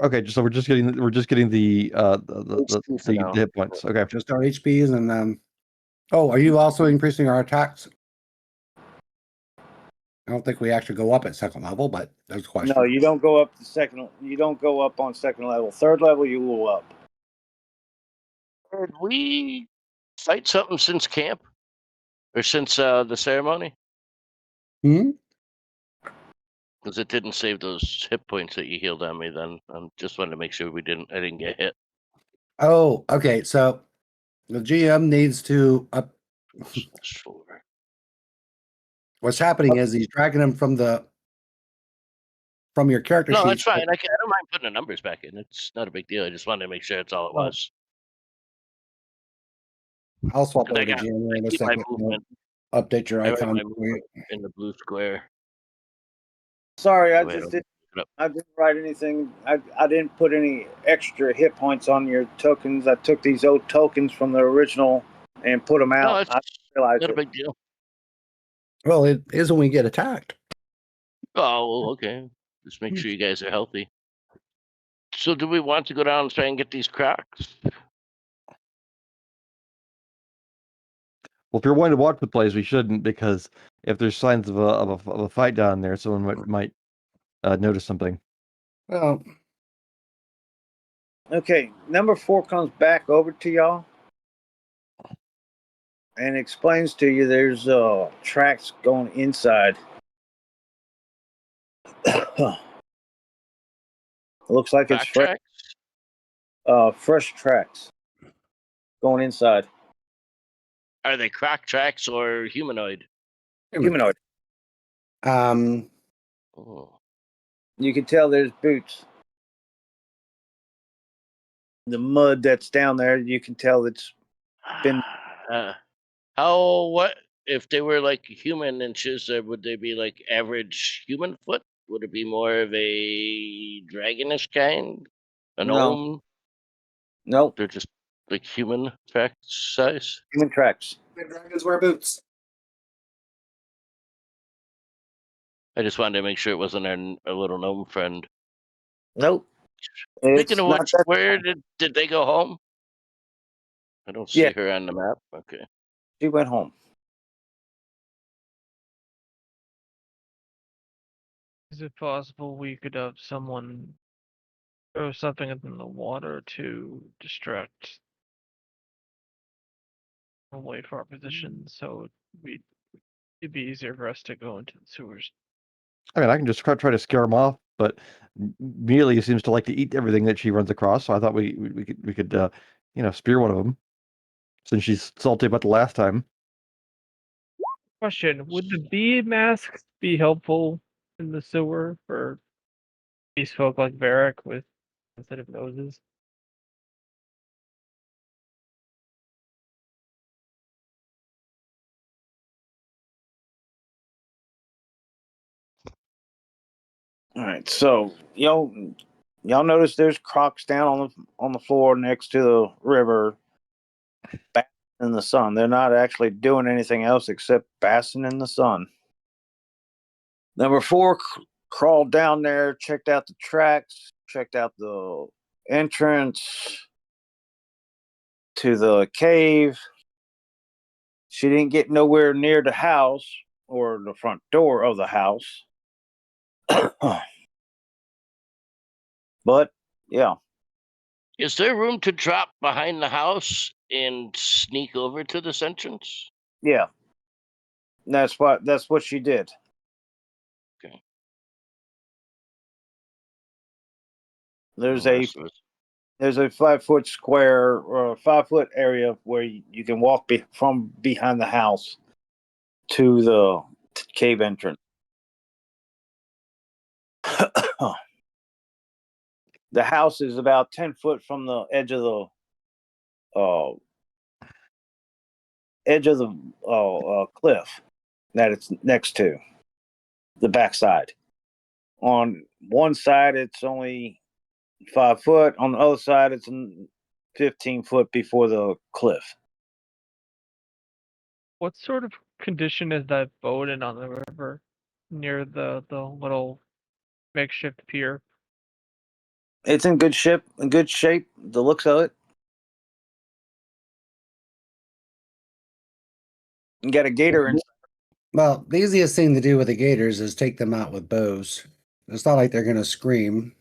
Okay, so we're just getting the hit points. Okay. Just our HPs and oh, are you also increasing our attacks? I don't think we actually go up at second level, but there's a question. No, you don't go up you don't go up on second level. Third level you will up. Did we fight something since camp? Or since the ceremony? Hmm? Because it didn't save those hit points that you healed on me then. I just wanted to make sure I didn't get hit. Oh, okay. So the GM needs to up. Sure. What's happening is he's dragging them from your character No, sheet. that's fine. I don't mind putting the numbers back in. It's not a big deal. I just wanted to make sure it's all it was. I'll swap And over to GM in a keep my second. movement. Update your I write icon. my movement in the blue square. Sorry, I Go ahead, just open didn't. it up. I didn't write anything. I didn't put any extra hit points on your tokens. I took these old tokens from the original and put them No, out. it's I realized not a it. big deal. Well, it is when we get attacked. Oh, okay. Just make sure you guys are healthy. So, do we want to go down and try and get these cracks? Well, if you're wanting to watch the place, we shouldn't, because if there's signs of a fight down there, someone might notice something. Well, Okay, number 4 comes back over to y'all and explains to you there's tracks going inside. Looks like it's fresh, Backtrack? fresh tracks going inside. Are they crack tracks or humanoid? Humanoid. Um, Oh. You can tell there's boots. The mud that's down there, you can tell it's been. What if they were like human inches? Would they be like average human foot? Would it be more of a dragonish kind? A No, gnome? no, They're just like human track size. human tracks. big dragons wear boots. I just wanted to make sure it wasn't our little gnome friend. Nope. Speaking It's of not which, that. where did they go home? I don't Yeah, see her on the map. Okay. she went home. Is it possible we could have someone throw something in the water to distract away from our position, so it'd be easier for us to go into the sewers? I mean, I can just try to scare him off, but Mealy seems to like to eat everything that she runs across. So I thought we could spear one of them, since she's salty about the last time. Question: would the bee masks be helpful in the sewer for beast folk like Varric with sensitive noses? All right, so y'all notice there's crocs down on the floor next to the river, basking in the sun. They're not actually doing anything else except basking in the sun. Number 4 crawled down there, checked out the tracks, checked out the entrance to the cave. She didn't get nowhere near the house or the front door of the house. But yeah, Is there room to drop behind the house and sneak over to this entrance? yeah, that's what she did. Okay. There's Well, the a rest of us. there's a 5-foot square or 5-foot area where you can walk from behind the house to the cave entrance. The house is about 10 foot from the uh, edge of the cliff that it's next to, the backside. On one side, it's only 5 foot. On the other side, it's 15 foot before the cliff. What sort of condition is that boat in on the river near the little makeshift pier? It's in good shape. The looks of it. You got a gator in. Well, the easiest thing to do with the gators is take them out with bows. It's not like they're going to scream.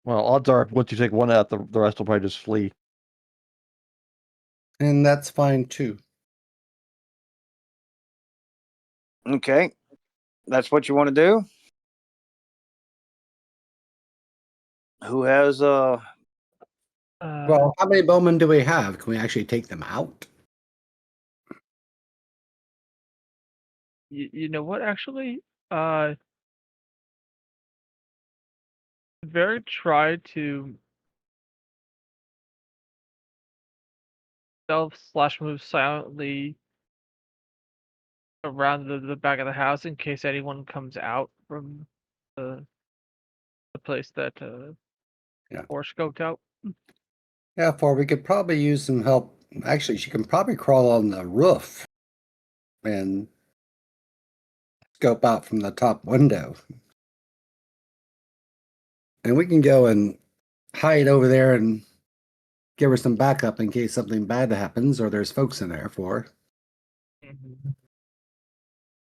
Well, odds are, once you take one out, the rest will probably just flee. And that's fine too. Okay, that's what you want to do. Who has Well, how many bowmen do we have? Can we actually take them out? You know what? Actually, uh, Varric tried to stealth/move silently around the back of the house in case anyone comes out from the place that Yeah. or scoped out. Yeah, for we could probably use some help. Actually, she can probably crawl on the roof and scope out from the top window. And we can go and hide over there and give her some backup in case something bad happens or there's folks in there for her. Mhm.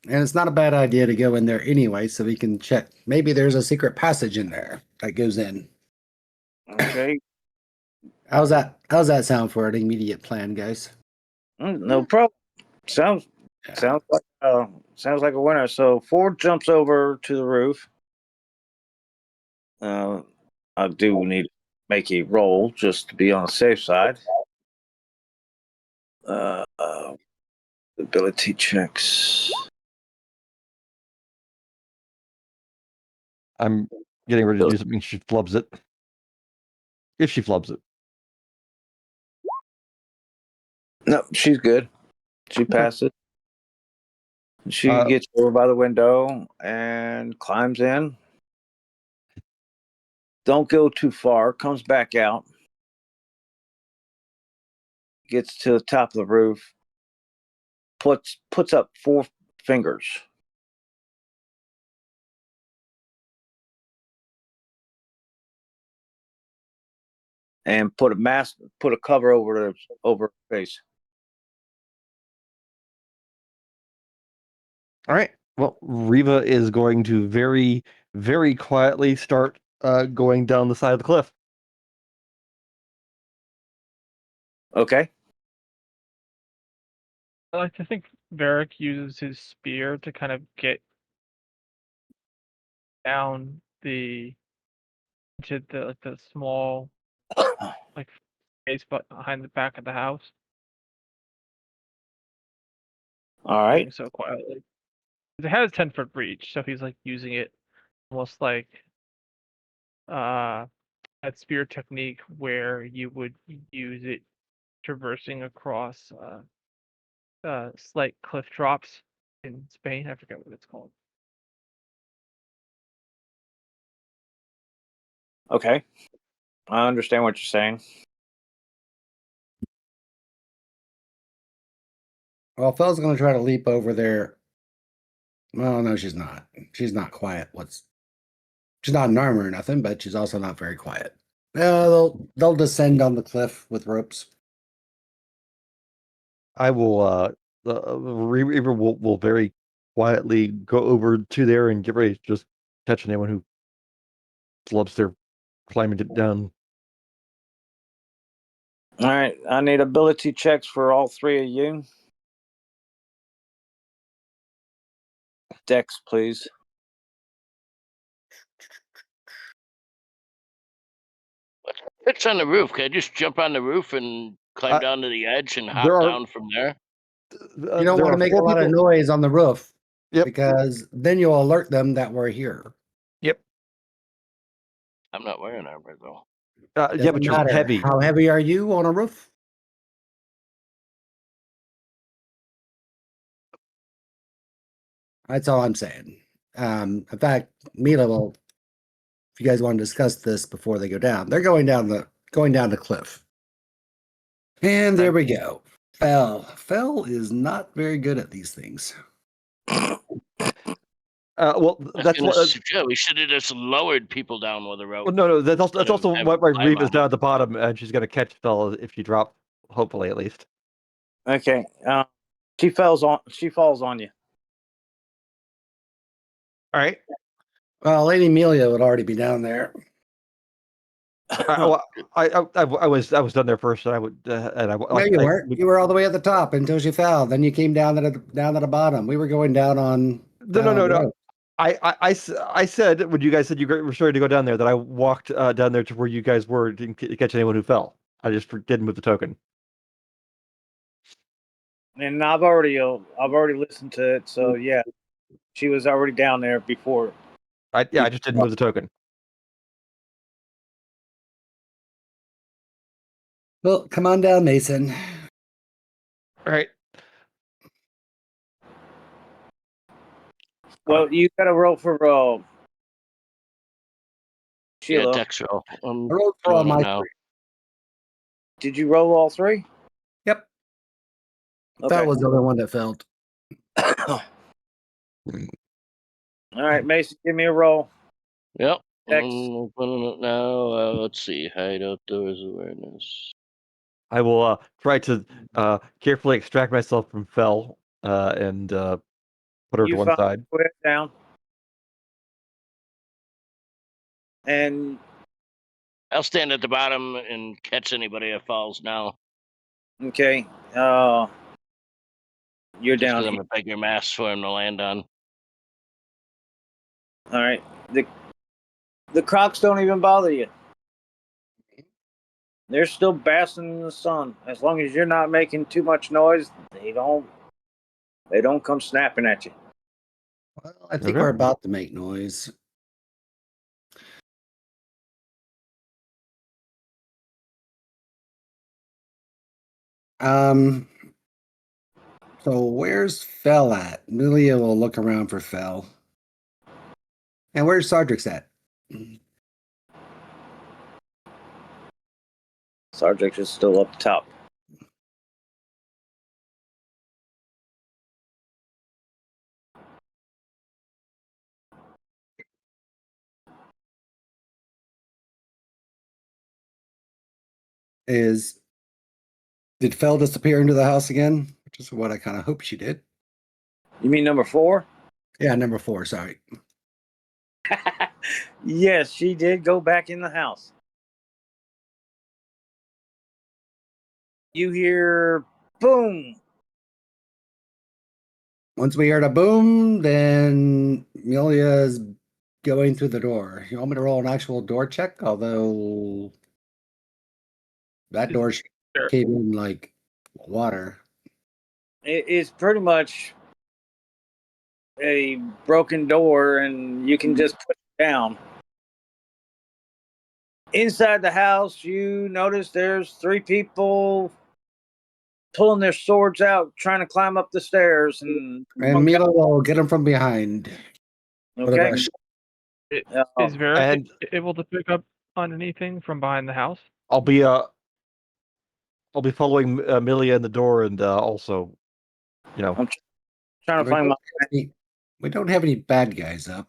And it's not a bad idea to go in there anyway, so we can check. Maybe there's a secret passage in there that goes in. Okay. How's that sound for an immediate plan, guys? No problem. Sounds Yeah. sounds like a winner. So Ford jumps over to the roof. I do need to make a roll just to be on the safe side. Ability checks. I'm getting ready to do something. She flubs it. If she flubs it. No, she's good. She passes. She Uh, gets over by the window and climbs in. Don't go too far. Comes back out. Gets to the top of the roof. Puts up 4 fingers. And put a cover over her face. All right. Well, Riva is going to very, very quietly start going down the side of the cliff. Okay. I like to think Varric uses his spear to kind of get down into the small like space but behind the back of the house. All right. Doing so quietly. It has 10-foot reach, so he's like using it almost like that spear technique where you would use it traversing across slight cliff drops in Spain. I forget what it's called. Okay. I understand what you're saying. Well, Phil's going to try to leap over there. Well, no, she's not. She's not quiet. She's not in armor or nothing, but she's also not very quiet. They'll descend on the cliff with ropes. I will Riva will very quietly go over to there and get ready to just catch anyone who flubs their climbing it down. All right. I need ability checks for all 3 of you. Dex, please. It's on the roof. Can I just jump on the roof and climb down to the edge and hop there are- down from there? You don't there want to are make a 4 lot of people. noise on the roof. Yep. Because then you'll alert them that we're here. Yep. I'm not wearing armor though. Yeah, Doesn't but you're matter. heavy. How heavy are you on a roof? That's all I'm saying. In fact, Mila will. If you guys want to discuss this before they go down, they're going down the cliff. And there we go. Fell is not very good at these things. Well, that's what. Yeah, we should have just lowered people down with a rope. Well, no, that's instead of also having why to climb Riva's on down them. at the bottom, and she's gonna catch Fell if you drop. Hopefully, at least. Okay. She falls on you. All right. Well, Lady Amelia would already be down there. Well, I was done there first, and I would and I No, like you I weren't. would, You were all the way at the top until she fell. Then you came down to the bottom. We were going down on. no. rope. I said when you guys said you were starting to go down there that I walked down there to where you guys were, didn't catch anyone who fell. I just didn't move the token. And I've already listened to it. So yeah, she was already down there before. I just didn't move the token. Well, come on down, Mason. All right. Well, you got to roll for Yeah, Sheila. Dex roll. I'm I rolled for all doing it my now. 3. Did you roll all 3? Yep. Okay. That was the only one that failed. All right, Mason, give me a roll. Yep. Dex. I'm opening it now. Let's see. Hide outdoors awareness. I will try to carefully extract myself from Fell and put her to You one find side. it down. And I'll stand at the bottom and catch anybody that falls now. okay, you're Just down because I'm here. a bigger mass for him to land on. All right. The crocs don't even bother you. They're still basking in the sun. As long as you're not making too much noise, they don't come snapping at you. Well, I think Okay. we're about to make noise. Um. So where's Fell at? Milia will look around for Fell. And where's Sardrix at? Sargex is still up top. Did Fell disappear into the house again? Which is what I kind of hope she did. You mean number 4? Yeah, number 4. Sorry. Yes, she did go back in the house. You hear boom. Once we heard a boom, then Milia is going through the door. You want me to roll an actual door check? Although that door Sure. came in like water. It's pretty much a broken door, and you can just push it down. Inside the house, you notice there's 3 people pulling their swords out, trying to climb up the stairs, and And Mila will get him from behind with a okay. rush. Is Varric And able to pick up on anything from behind the house? I'll be following Milia in the door and also, you know. I'm trying to We find don't my. have any, we don't have any bad guys up.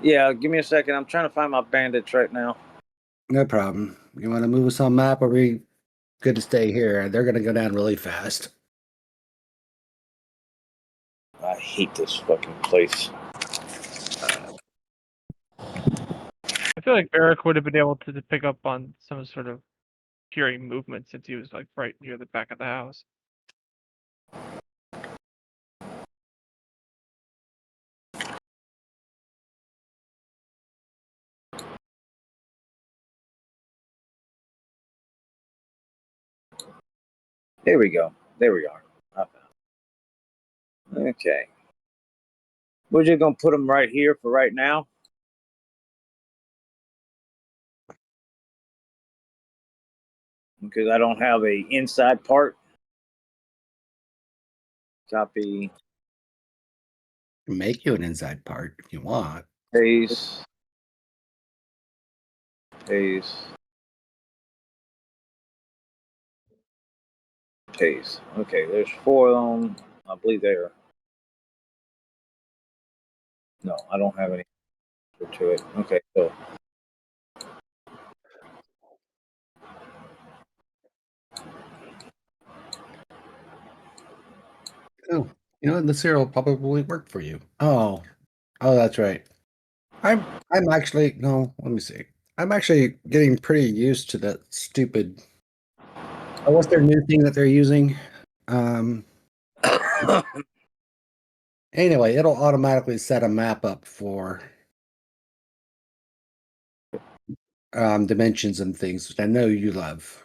Yeah, give me a second. I'm trying to find my bandits right now. No problem. You want to move us on map, or we good to stay here? They're going to go down really fast. I hate this fucking place. I feel like Varric would have been able to pick up on some sort of hearing movement since he was like right near the back of the house. There we go. There we are. Okay. We're just gonna put them right here for right now. Because I don't have a inside part. Copy, Make you an inside part if you want. paste, paste, paste. Okay, there's 4 of them. I believe there. No, I don't have any to it. Okay, so Oh, you know, this here will probably work for you. Oh, that's right. I'm actually no. Let me see. I'm actually getting pretty used to that stupid. Oh, what's their new thing that they're using? Um. Anyway, it'll automatically set a map up for dimensions and things, which I know you love.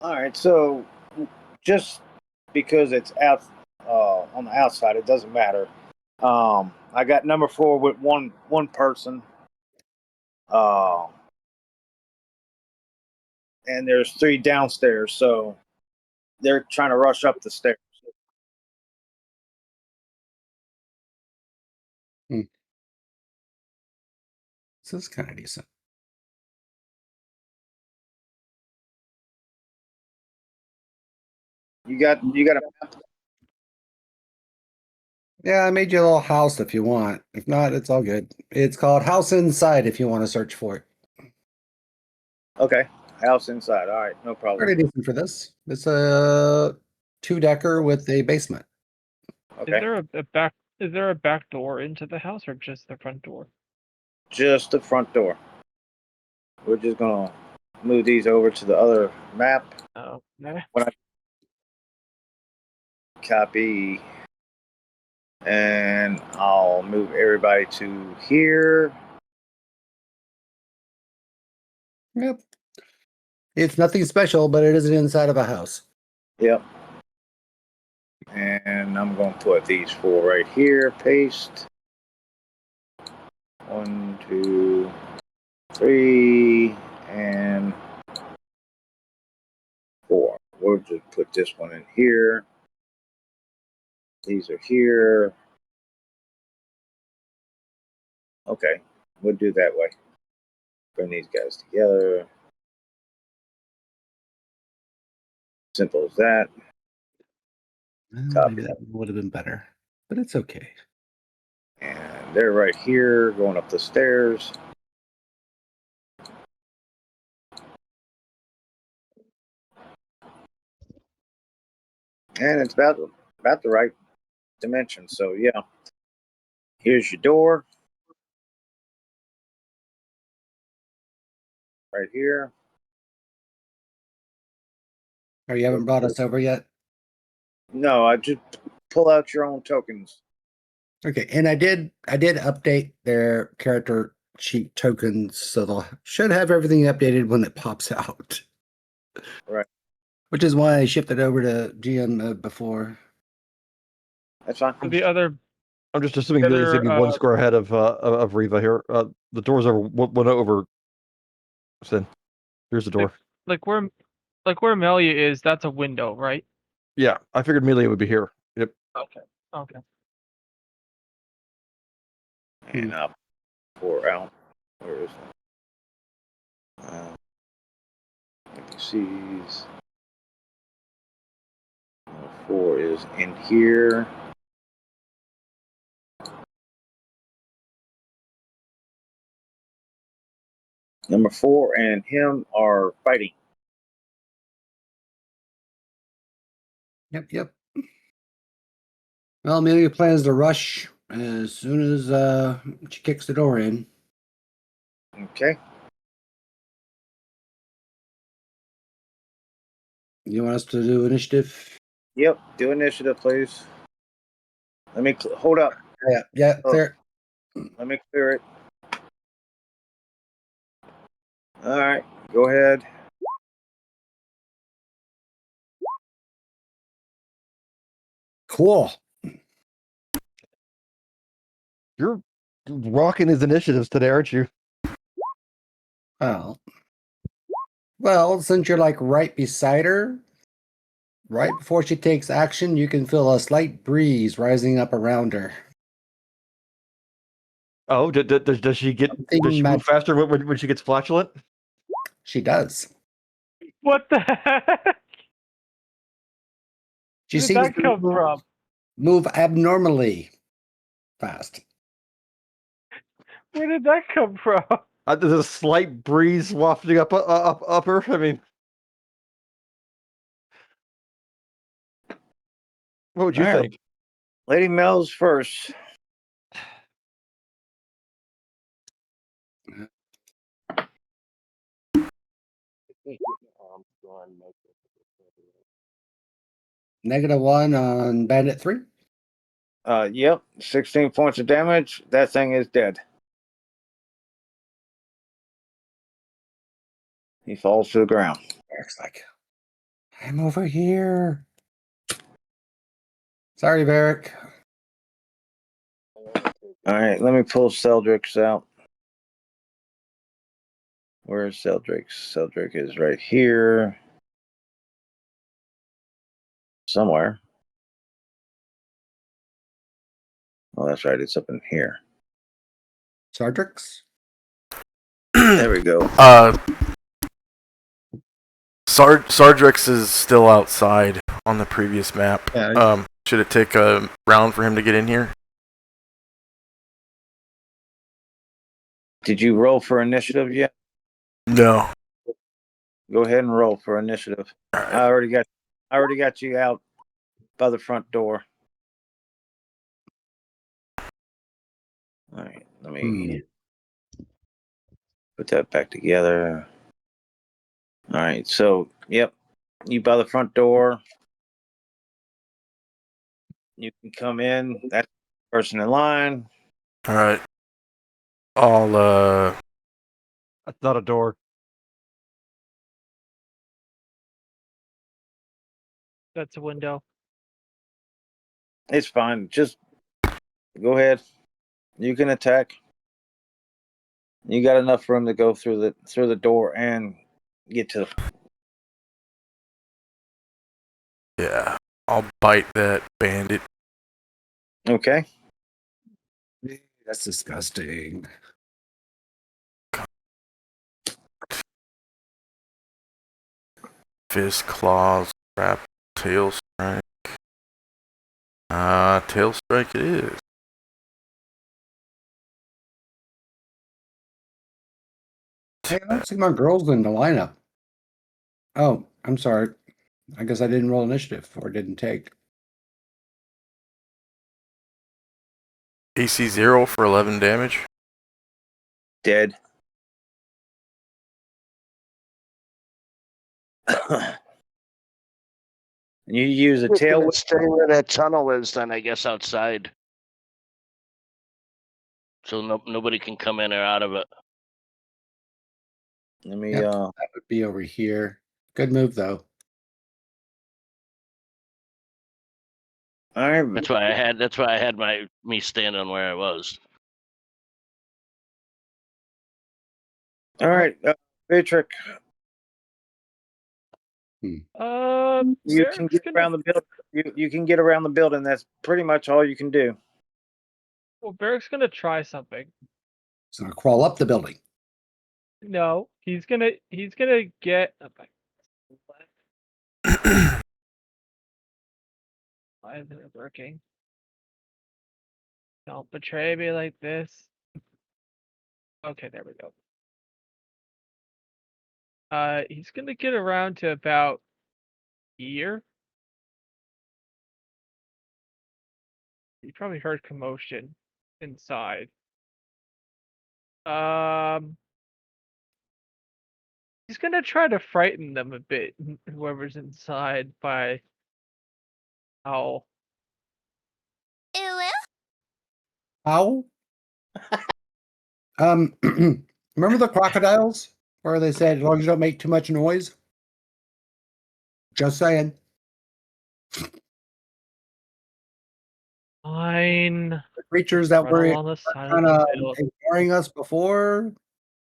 all right. So just because it's out on the outside, it doesn't matter. I got number 4 with one person. Uh, and there's 3 downstairs, so they're trying to rush up the stairs. So it's kind of decent. You got a map? Yeah, I made you a little house if you want. If not, it's all good. It's called House Inside if you want to search for it. Okay. House inside. All right, no problem. Pretty decent for this. It's a 2-decker with a basement. Is Okay. there a back? Is there a back door into the house or just the front door? Just the front door. We're just gonna move these over to the other map. Oh, okay. When I copy, and I'll move everybody to here. Yep. It's nothing special, but it is inside of a house. Yep. And I'm going to put these 4 right here. Paste. 1, 2, 3, and 4. We'll just put this one in here. These are here. Okay, we'll do that way. Bring these guys together. Simple as that. Copy. Maybe that would have been better, but it's okay. And they're right here going up the stairs. And it's about the right dimension. So yeah. Here's your door. Right here. Oh, you haven't brought us over yet? No, I just pull out your own tokens. Okay, and I did update their character sheet tokens, so they should have everything updated when it pops out. Right. Which is why I shifted over to GM mode before. That's fine. So the other I'm just assuming that he's gonna be one square ahead of Riva here. The door's over one over. Sin. Here's the door. like where Melia is, that's a window, right? Yeah, I figured Melee would be here. Yep. Okay. Okay. And I'll pour out. Where is it? ABCs. 4 is in here. Number 4 and him are fighting. Yep. Well, Amelia plans to rush as soon as she kicks the door in. Okay. You want us to do initiative? Yep. Do initiative, please. Let me hold up. Yeah, Oh. clear. Let me clear it. All right. Go ahead. Cool. You're rocking his initiatives today, aren't you? Well, since you're like right beside her, right before she takes action, you can feel a slight breeze rising up around her. Oh, does she get? Something Does she move faster when she gets flatulent? She does. What the heck? She Where did seems that to come from? move abnormally fast. Where did that come from? There's a slight breeze wafting up her. I mean, what would you All right. think? Lady Mel's first. -1 on Bandit 3. Yep. 16 points of damage. That thing is dead. He falls to the ground. Eric's like, I'm over here. Sorry, Varric. All right. Let me pull Celdrix out. Where's Celdrix? Celdrix is right here. Somewhere. Oh, that's right. It's up in here. Sardrix? There we go. Sardrix is still outside on the previous map. Yeah, Should it take a round for him to get in here? Did you roll for initiative yet? No. Go ahead and roll for initiative. All right. I already got you out by the front door. All right, let me put that back together. All right, so yep, you by the front door. You can come in. That's the person in line. All right. I'll That's not a door. That's a window. It's fine. Just go ahead. You can attack. You got enough room to go through the door and get to. yeah. I'll bite that bandit. Okay. That's disgusting. Fist, claws, trap, tail strike. Tail strike it is. Hey, I don't see my girls in the lineup. Oh, I'm sorry. I guess I didn't roll initiative or didn't take. AC 0 for 11 damage. Dead. You use a Just tail gonna whip. stay where that tunnel is, then I guess outside, so nobody can come in or out of it. Let me. Yep. That would be over here. Good move though. All right. That's why I had me standing where I was. All right. Patrick, you can Eric's get gonna around the building. You can get around the building. That's pretty much all you can do. well, Beric's gonna try something. So I'll crawl up the building. No, he's gonna get. Why isn't it working? Don't betray me like this. Okay, there we go. He's gonna get around to about here. You probably heard commotion inside. He's gonna try to frighten them a bit, whoever's inside, by how Ow. Remember the crocodiles where they said as long as you don't make too much noise? Just saying. fine. The creatures that Run were along the side of kind the of building. ignoring us before.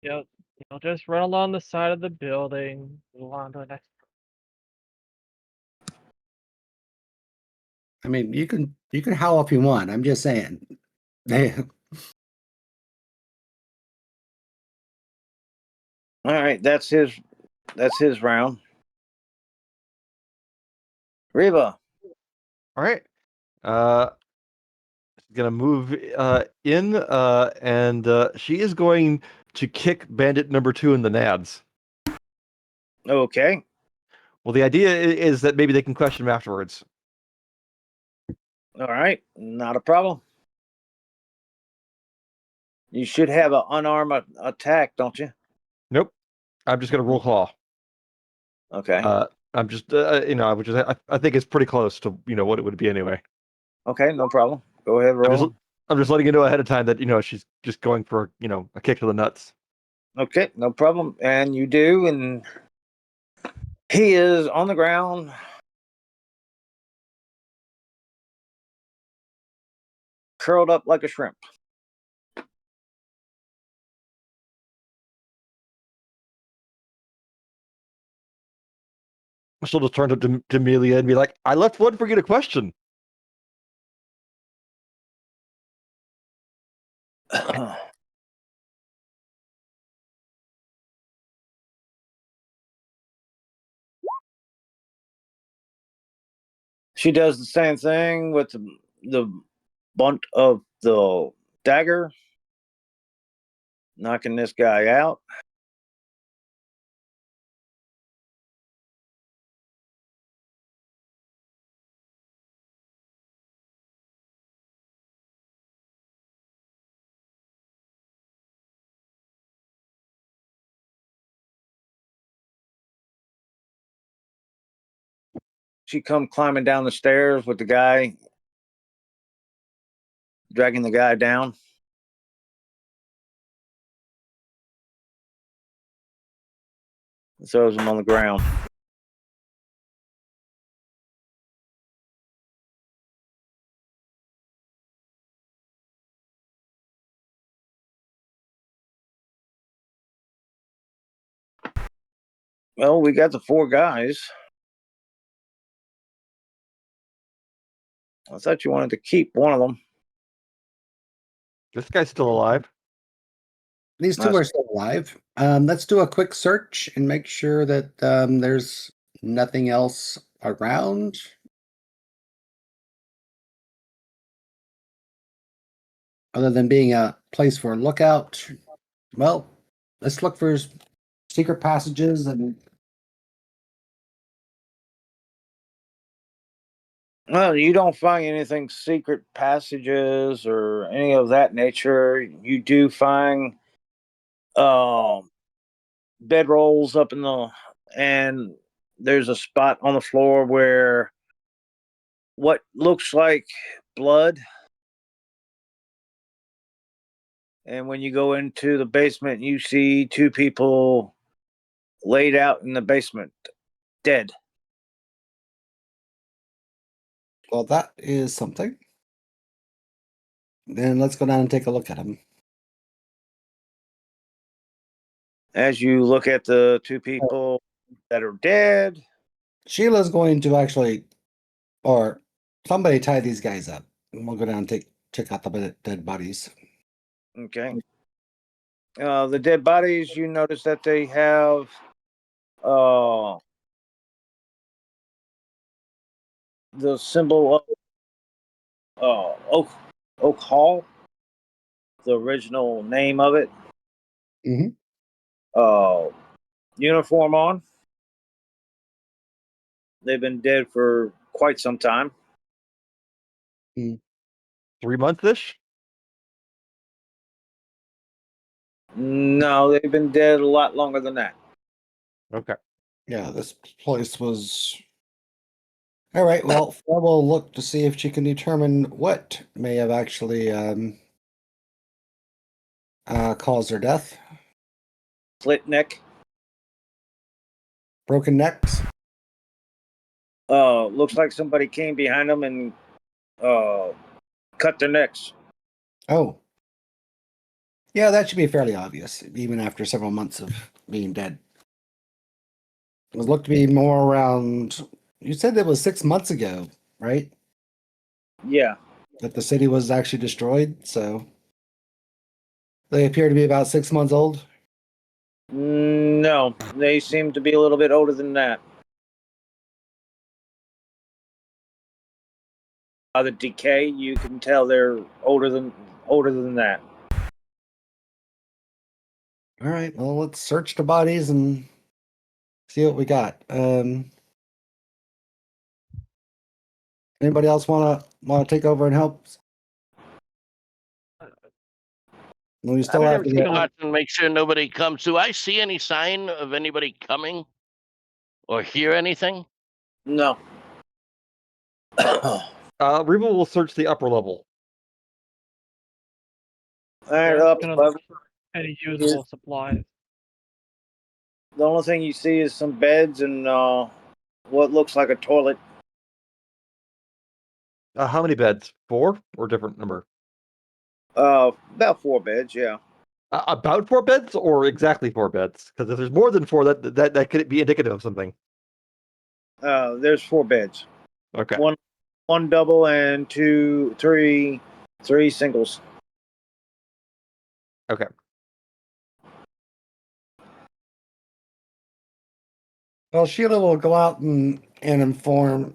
Yep. You'll just run along the side of the building. Move on to the next. I mean, you can howl if you want. I'm just saying. All right. That's his round. Reba. All right. Gonna move in, and she is going to kick bandit number 2 in the nads. Okay. Well, the idea is that maybe they can question him afterwards. All right. Not a problem. You should have an unarmed attack, don't you? Nope. I'm just gonna roll claw. Okay. I'm just which is I think it's pretty close to what it would be anyway. Okay. No problem. Go ahead. Roll. I'm just letting you know ahead of time that she's just going for a kick to the nuts. Okay. No problem. And you do, and he is on the ground. Curled up like a shrimp. She'll just turn to Amelia and be like, "I left one for you to question." She does the same thing with the bunt of the dagger, knocking this guy out. She come climbing down the stairs with the guy, dragging the guy down. Throws him on the ground. Well, we got the 4 guys. I thought you wanted to keep one of them. This guy's still alive. These two are still alive. Let's do a quick search and make sure that there's nothing else around. Other than being a place for a lookout. Well, let's look for secret passages and Well, you don't find anything secret passages or any of that nature. You do find bedrolls up in the, and there's a spot on the floor where what looks like blood. And when you go into the basement, you see 2 people laid out in the basement, dead. well, that is something. Then let's go down and take a look at them. As you look at the 2 people that are dead, Sheila's going to actually, or somebody tie these guys up, and we'll go down and check out the dead bodies. okay. The dead bodies, you notice that they have the symbol of Oak Hall, the original name of it. Mhm. Uniform on. They've been dead for quite some time. 3 months ish. No, they've been dead a lot longer than that. Okay. Yeah, this place was. All right. Well, Fleur will look to see if she can determine what may have actually caused their death. Slit neck. Broken necks. Looks like somebody came behind them and cut their necks. Oh. Yeah, that should be fairly obvious, even after several months of being dead. It was looked to be more around. You said it was 6 months ago, right? Yeah. That the city was actually destroyed. So they appear to be about 6 months old. No, they seem to be a little bit older than that. By the decay, you can tell they're older than that. All right. Well, let's search the bodies and see what we got. Anybody else want to take over and help? We still I'm have gonna to take get. a look. Watch and make sure nobody comes. Do I see any sign of anybody coming or hear anything? No. All Reba will search the upper level. right, Yeah, I'm up gonna above. look for any usable supplies. The only thing you see is some beds and what looks like a toilet. How many beds? 4 or different number? About 4 beds. Yeah. About 4 beds or exactly 4 beds? Because if there's more than 4, that could be indicative of something. There's 4 beds. Okay. One double and three singles. Okay. Well, Sheila will go out and inform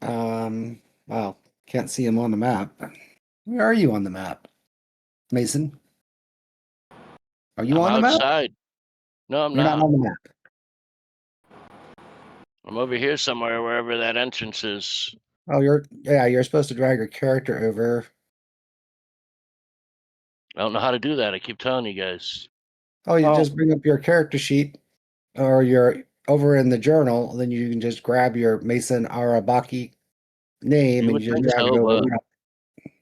Wow, can't see him on the map. Where are you on the map, Mason? Are you I'm on the map? outside. No, I'm You're not not. on the map. I'm over here somewhere, wherever that entrance is. Oh, you're supposed to drag your character over. I don't know how to do that. I keep telling you guys. Oh, you Oh. just bring up your character sheet, or you're over in the journal. Then you can just grab your Mason Arabaki name You and would you just think drag it so, over.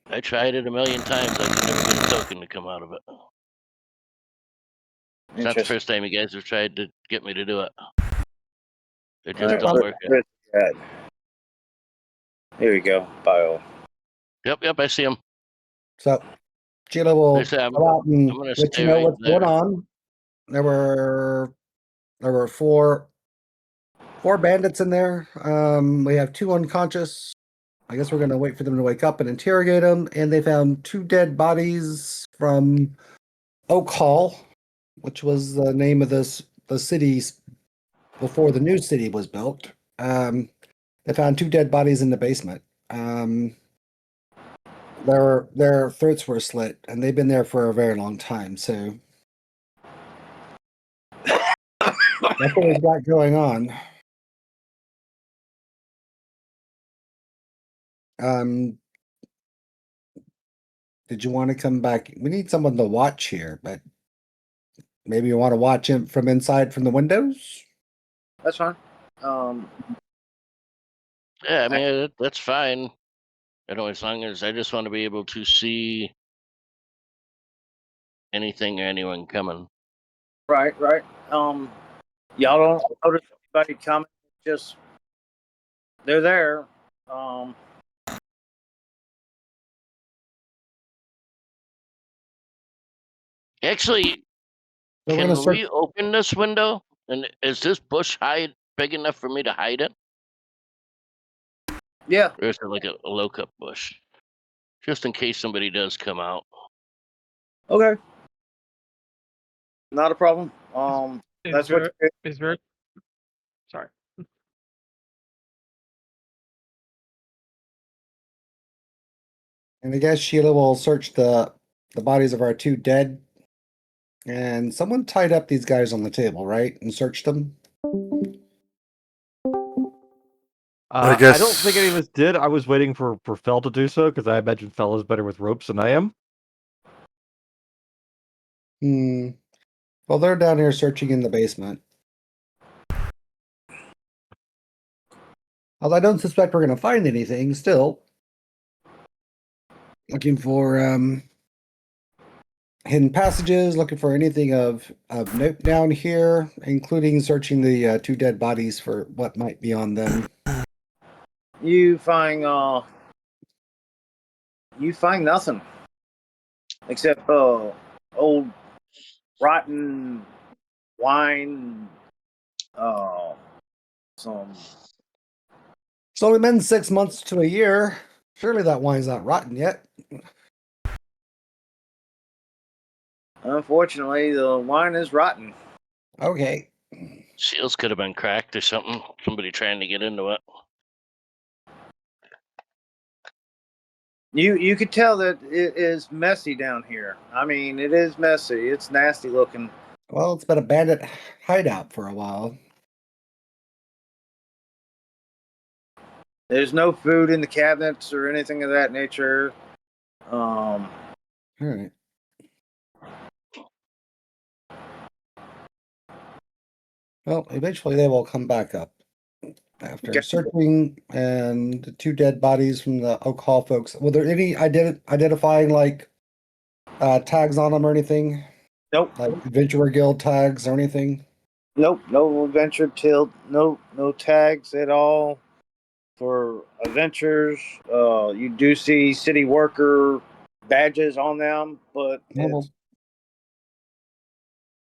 but I tried it a million times. I could never get a token to come out of it. It's not the Interesting. first time you guys have tried to get me to do it. It All just right, don't work. where's he at? Here we go. Bio. Yep, I see him. So Sheila will Like I said, go out and I'm gonna let you stay know right what's going there. on. There were four bandits in there. We have two unconscious. I guess we're gonna wait for them to wake up and interrogate them. And they found two dead bodies from Oak Hall, which was the name of the cities before the new city was built. They found two dead bodies in the basement. Their throats were slit, and they've been there for a very long time. So that's what we've got going on. Um, did you want to come back? We need someone to watch here, but maybe you want to watch him from inside from the windows. That's fine. Yeah, I mean that's fine. I know, as long as I just want to be able to see anything or anyone coming. Right. Y'all don't notice anybody coming. Just they're there. Um, Actually, So we're gonna can search. we open this window? And is this bush hide big enough for me to hide it? yeah. Or is it like a low cut bush? Just in case somebody does come out. Okay. Not a problem. Is That's what. very sorry. And I guess Sheila will search the bodies of our two dead. And someone tied up these guys on the table, right? And searched them. I I don't think any of guess us did. I was waiting for Fel to do so because I imagine Fel is better with ropes than I am. Hmm. Well, they're down here searching in the basement. Although I don't suspect we're going to find anything. Still looking for hidden passages. Looking for anything of note down here, including searching the two dead bodies for what might be on them. You find nothing except old rotten wine. Some It's only been 6 months to a year. Surely that wine's not rotten yet. unfortunately the wine is rotten. Okay. Seals could have been cracked or something. Somebody trying to get into it. You could tell that it is messy down here. I mean, it is messy. It's nasty looking. Well, it's been a bandit hideout for a while. There's no food in the cabinets or anything of that nature. All right. Well, eventually they will come back up. After Okay. searching and the two dead bodies from the Oak Hall folks, were there any identifying like tags on them or anything? Nope. Like Adventurer Guild tags or anything? Nope. No adventure till no tags at all for adventures. You do see city worker badges on them, but Well, it's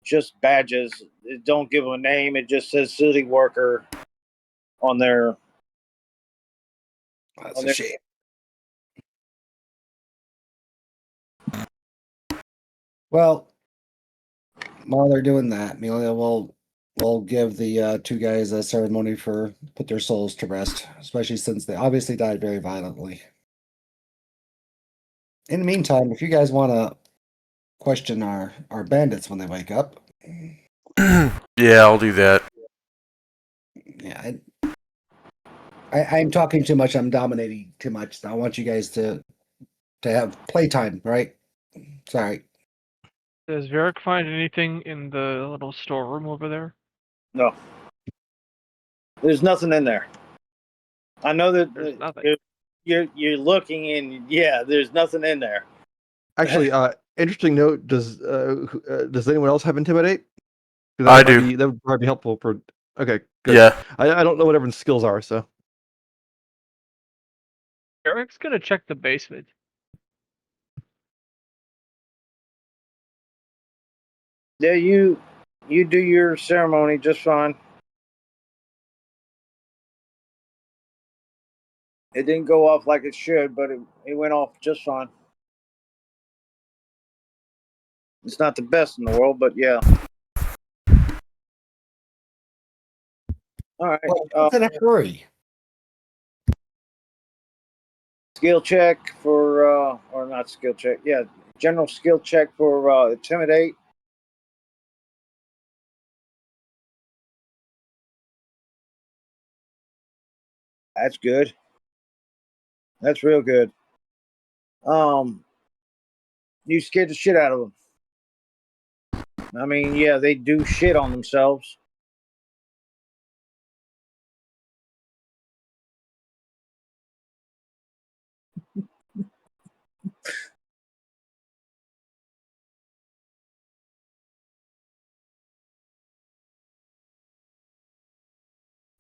just badges. It don't give them a name. It just says city worker on their that's on a their. shame. Well, while they're doing that, Amelia will we'll give the two guys a ceremony for put their souls to rest, especially since they obviously died very violently. In the meantime, if you guys want to question our bandits when they wake up, Yeah, I'll do that. yeah, I'm talking too much. I'm dominating too much. I want you guys to have playtime, right? Sorry. Does Varric find anything in the little storeroom over there? No, there's nothing in there. I know that There's nothing. you're looking, and yeah, there's nothing in there. Actually, interesting note. Does anyone else have intimidate? 'Cause I do. That would probably be helpful for. Okay, good. Yeah. I don't know what everyone's skills are, so Varric's gonna check the basement. Yeah, you do your ceremony just fine. It didn't go off like it should, but it went off just fine. It's not the best in the world, but yeah. All right. Well, what's in a hurry? Skill check for or not skill check. Yeah, general skill check for intimidate. That's good. That's real good. You scared the shit out of them. I mean, yeah, they do shit on themselves.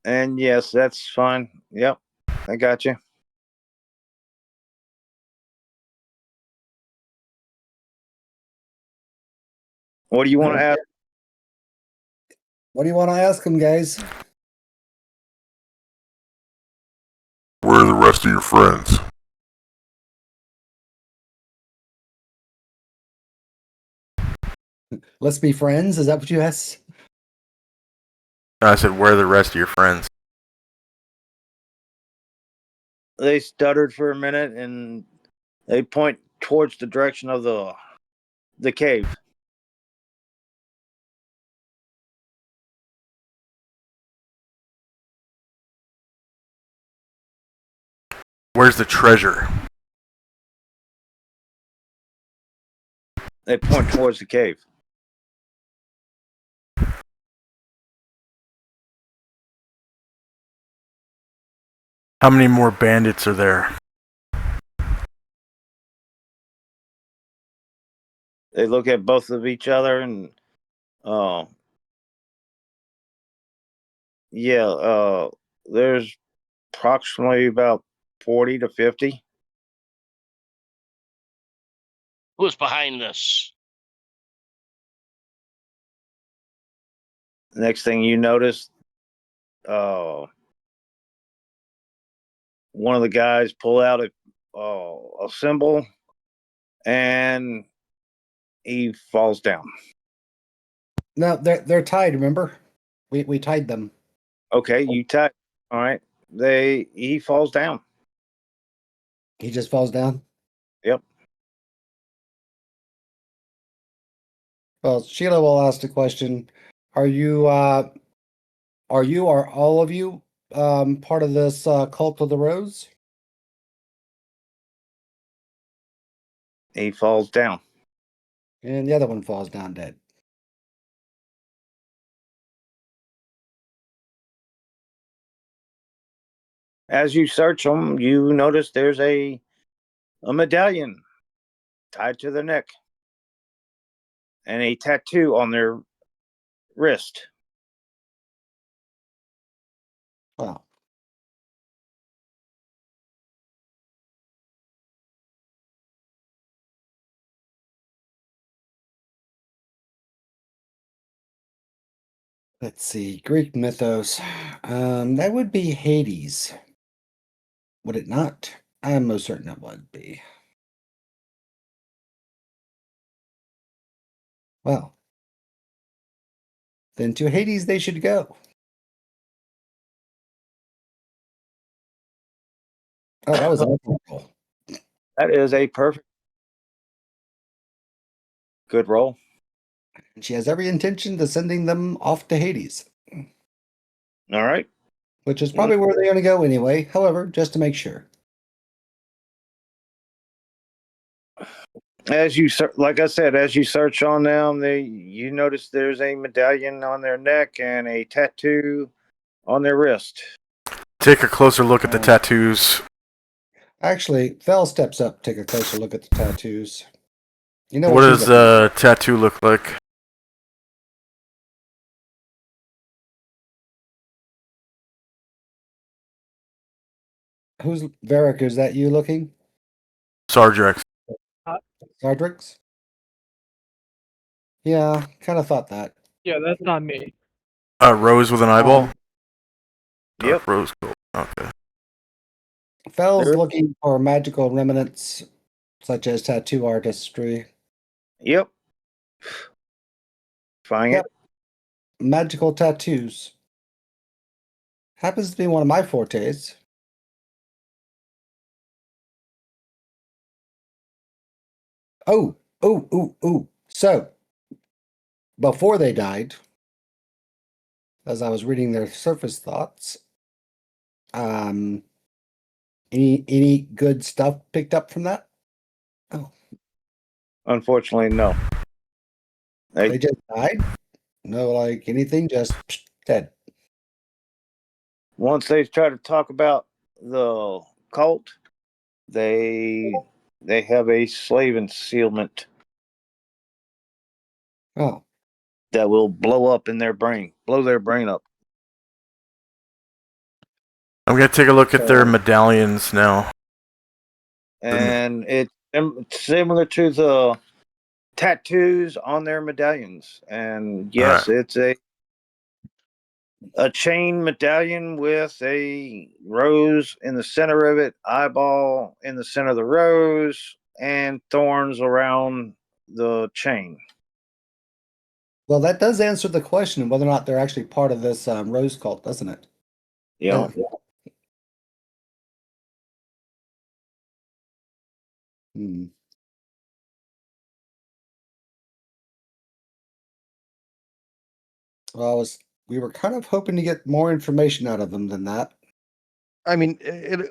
And yes, that's fine. Yep, I got you. What do you want to ask? What do you want to ask them, guys? Where are the rest of your friends? Let's be friends. Is that what you asked? I said, where are the rest of your friends? They stuttered for a minute and they point towards the direction of the cave. Where's the treasure? They point towards the cave. How many more bandits are there? They look at both of each other and uh yeah, there's approximately about 40 to 50. Who's behind this? Next thing you notice, uh one of the guys pull out a symbol and he falls down. No, they're tied. Remember, we tied them. Okay, you tie. All right. He falls down. He just falls down. Yep. Well, Sheila will ask the question: Are you or all of you part of this cult of the rose? He falls down. And the other one falls down dead. As you search them, you notice there's a medallion tied to their neck and a tattoo on their wrist. Wow. Let's see, Greek mythos. That would be Hades. Would it not? I'm most certain it would be. Well, Then to Hades they should go. Oh, that was an excellent roll. That is a perfect good roll. And she has every intention of sending them off to Hades, All right. which is probably where they're going to go anyway. However, just to make sure. As you like I said, as you search on them, you notice there's a medallion on their neck and a tattoo on their wrist. Take a closer look at the tattoos. Actually, Val steps up, take a closer look at the tattoos. You know What what does she's looking the tattoo look like? for. Who's Varric? Is that you looking? Sardrex. Sardrix? Yeah, kind of thought that. Yeah, that's not me. Rose with an eyeball? Dark Yep. rose gold. Okay. Fel's There- looking for magical remnants such as tattoo artistry. Yep. Find Yep. it. Magical tattoos. Happens to be one of my fortes. Oh. So, before they died, as I was reading their surface thoughts, any good stuff picked up from that? Oh, Unfortunately, no. they just died? No, like anything, just dead. Once they try to talk about the cult, they have a slave concealment Oh, that will blow up in their brain, blow their brain up. I'm gonna take a look at their So- medallions now. And it's similar to the tattoos on their medallions. And yes, it's a chain medallion with a rose in the center of it, eyeball in the center of the rose, and thorns around the chain. well, that does answer the question of whether or not they're actually part of this rose cult, doesn't it? Yeah. Hmm. Well, we were kind of hoping to get more information out of them than that. I mean,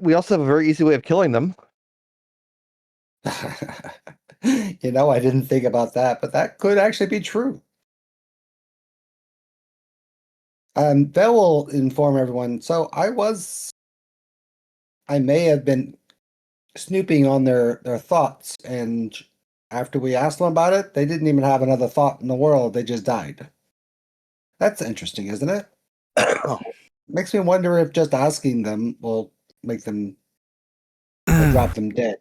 we also have a very easy way of killing them. You know, I didn't think about that, but that could actually be true. Bell will inform everyone. So I may have been snooping on their thoughts, and after we asked them about it, they didn't even have another thought in the world. They just died. That's interesting, isn't it? Makes me wonder if just asking them will make them or drop them dead.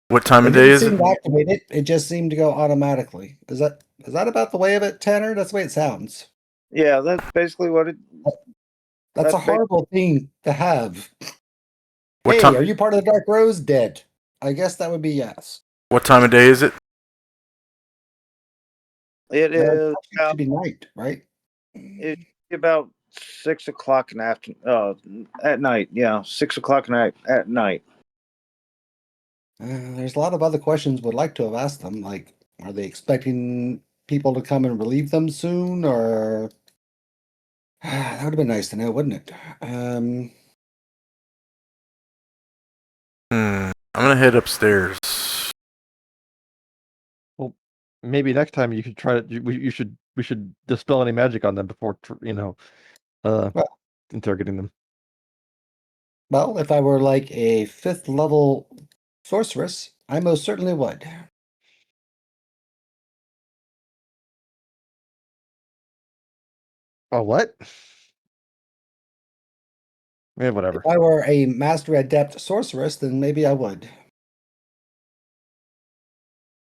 What time It of day didn't is seem it? to activate it. It just seemed to go automatically. Is that about the way of it, Tanner? That's the way it sounds. Yeah, that's basically what it. That's a That's horrible thing to have. What Hey, time? are you part of the Dark Rose? Dead. I guess that would be yes. What time of day is it? It It is should be night, right? about 6 o'clock in the at night. Yeah, 6 o'clock at night. There's a lot of other questions would like to have asked them, like, are they expecting people to come and relieve them soon, or that would have been nice to know, wouldn't it? I'm gonna head upstairs. Well, maybe next time you could try to. We should dispel any magic on them before Well- interrogating them. Well, if I were like a 5th level sorceress, I most certainly would. Oh, what? Yeah, whatever. If I were a master adept sorceress, then maybe I would.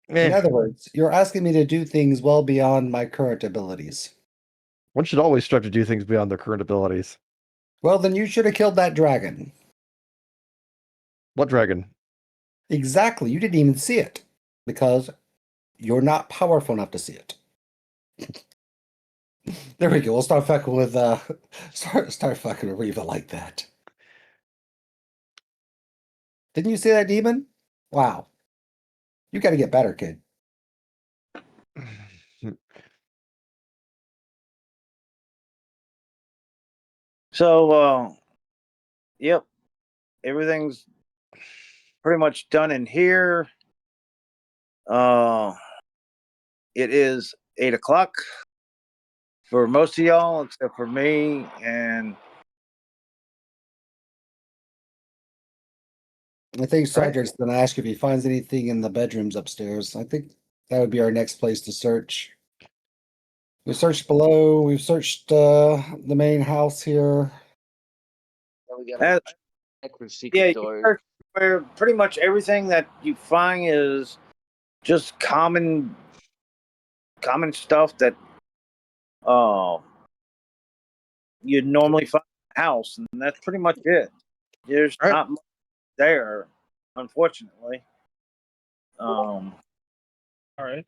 In Eh, other words, you're asking me to do things well beyond my current abilities. one should always strive to do things beyond their current abilities. Well, then you should have killed that dragon. What dragon? Exactly. You didn't even see it because you're not powerful enough to see it. There we go. We'll start fucking with start fucking with Reva like that. Didn't you see that demon? Wow. You gotta get better, kid. So, yep, everything's pretty much done in here. It is 8 o'clock for most of y'all, except for me. And I think Sergeant's gonna ask if he finds anything in the bedrooms upstairs. I think that would be our next place to search. We searched below. We've searched the main house here. We got as, for secret yeah, you doors. search where pretty much everything that you find is just common stuff that you'd normally find in a house, and that's pretty much it. There's All right. not much there, unfortunately. Um, All right.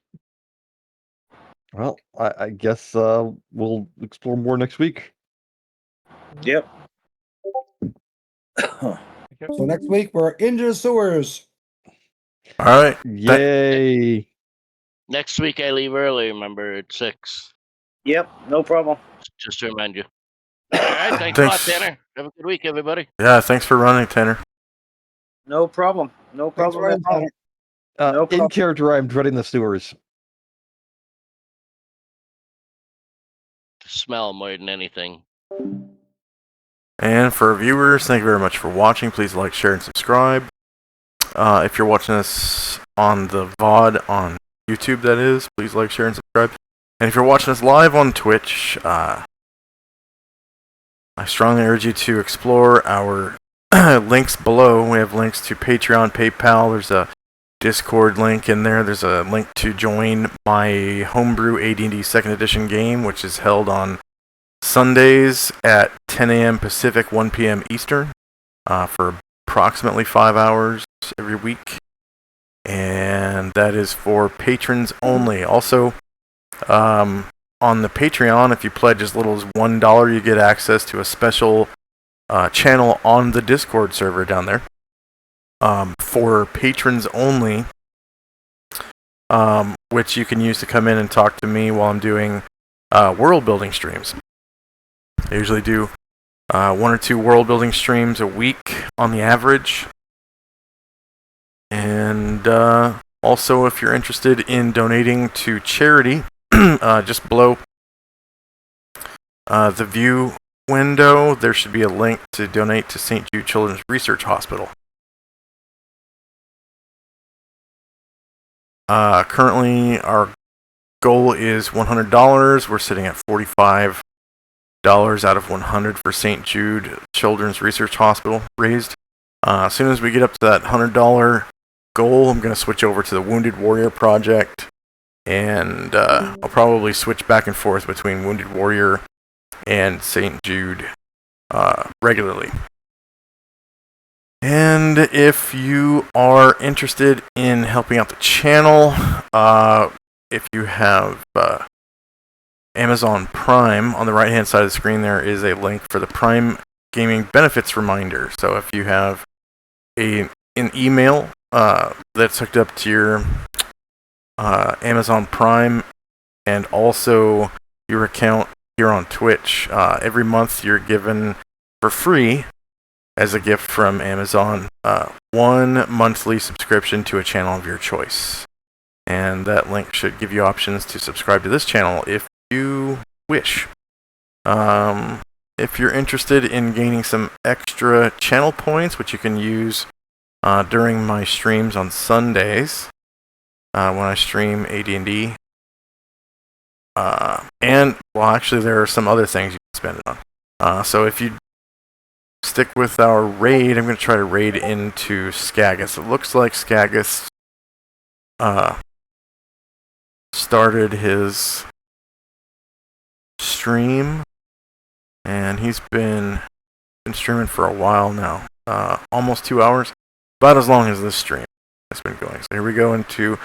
Well, I guess we'll explore more next week. yep. So next week we're into the sewers. All right. Yay! Next week I leave early. Remember, at 6. Yep, no problem. Just to remind you. All right. Thanks a lot, Thanks. Tanner. Have a good week, everybody. Yeah, thanks for running, Tanner. No problem. No Thanks problem for at all. running, No In problem. character, I'm dreading the sewers. The smell more than anything. And for our viewers, thank you very much for watching. Please like, share, and subscribe. If you're watching this on the VOD on YouTube, that is, please like, share, and subscribe. And if you're watching us live on Twitch, I strongly urge you to explore our links below. We have links to Patreon, PayPal. There's a Discord link in there. There's a link to join my homebrew AD&D 2nd Edition game, which is held on Sundays at 10 a.m. Pacific, 1 p.m. Eastern, for approximately 5 hours every week. And that is for patrons only. Also, on the Patreon, if you pledge as little as $1, you get access to a special channel on the Discord server down there. For patrons only, which you can use to come in and talk to me while I'm doing world building streams. I usually do 1 or 2 world building streams a week on the average. And also, if you're interested in donating to charity, just below the view window, there should be a link to donate to St. Jude Children's Research Hospital. Currently, our goal is $100. We're sitting at $45 out of $100 for St. Jude Children's Research Hospital raised. As soon as we get up to that $100 goal, I'm going to switch over to the Wounded Warrior Project, and I'll probably switch back and forth between Wounded Warrior and St. Jude regularly. And if you are interested in helping out the channel, if you have Amazon Prime, on the right hand side of the screen there is a link for the Prime Gaming Benefits Reminder. So if you have an email that's hooked up to your Amazon Prime and also your account here on Twitch, every month you're given for free as a gift from Amazon 1 monthly subscription to a channel of your choice. And that link should give you options to subscribe to this channel if you wish. If you're interested in gaining some extra channel points, which you can use during my streams on Sundays, when I stream AD&D, and well, actually, there are some other things you can spend it on. So if you stick with our raid, I'm going to try to raid into Skagus. It looks like Skagus started his stream, and he's been streaming for a while now, almost 2 hours, about as long as this stream has been going. So here we go into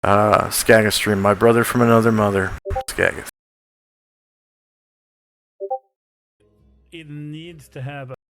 Skagus stream. My brother from another mother, Skagus. it needs to have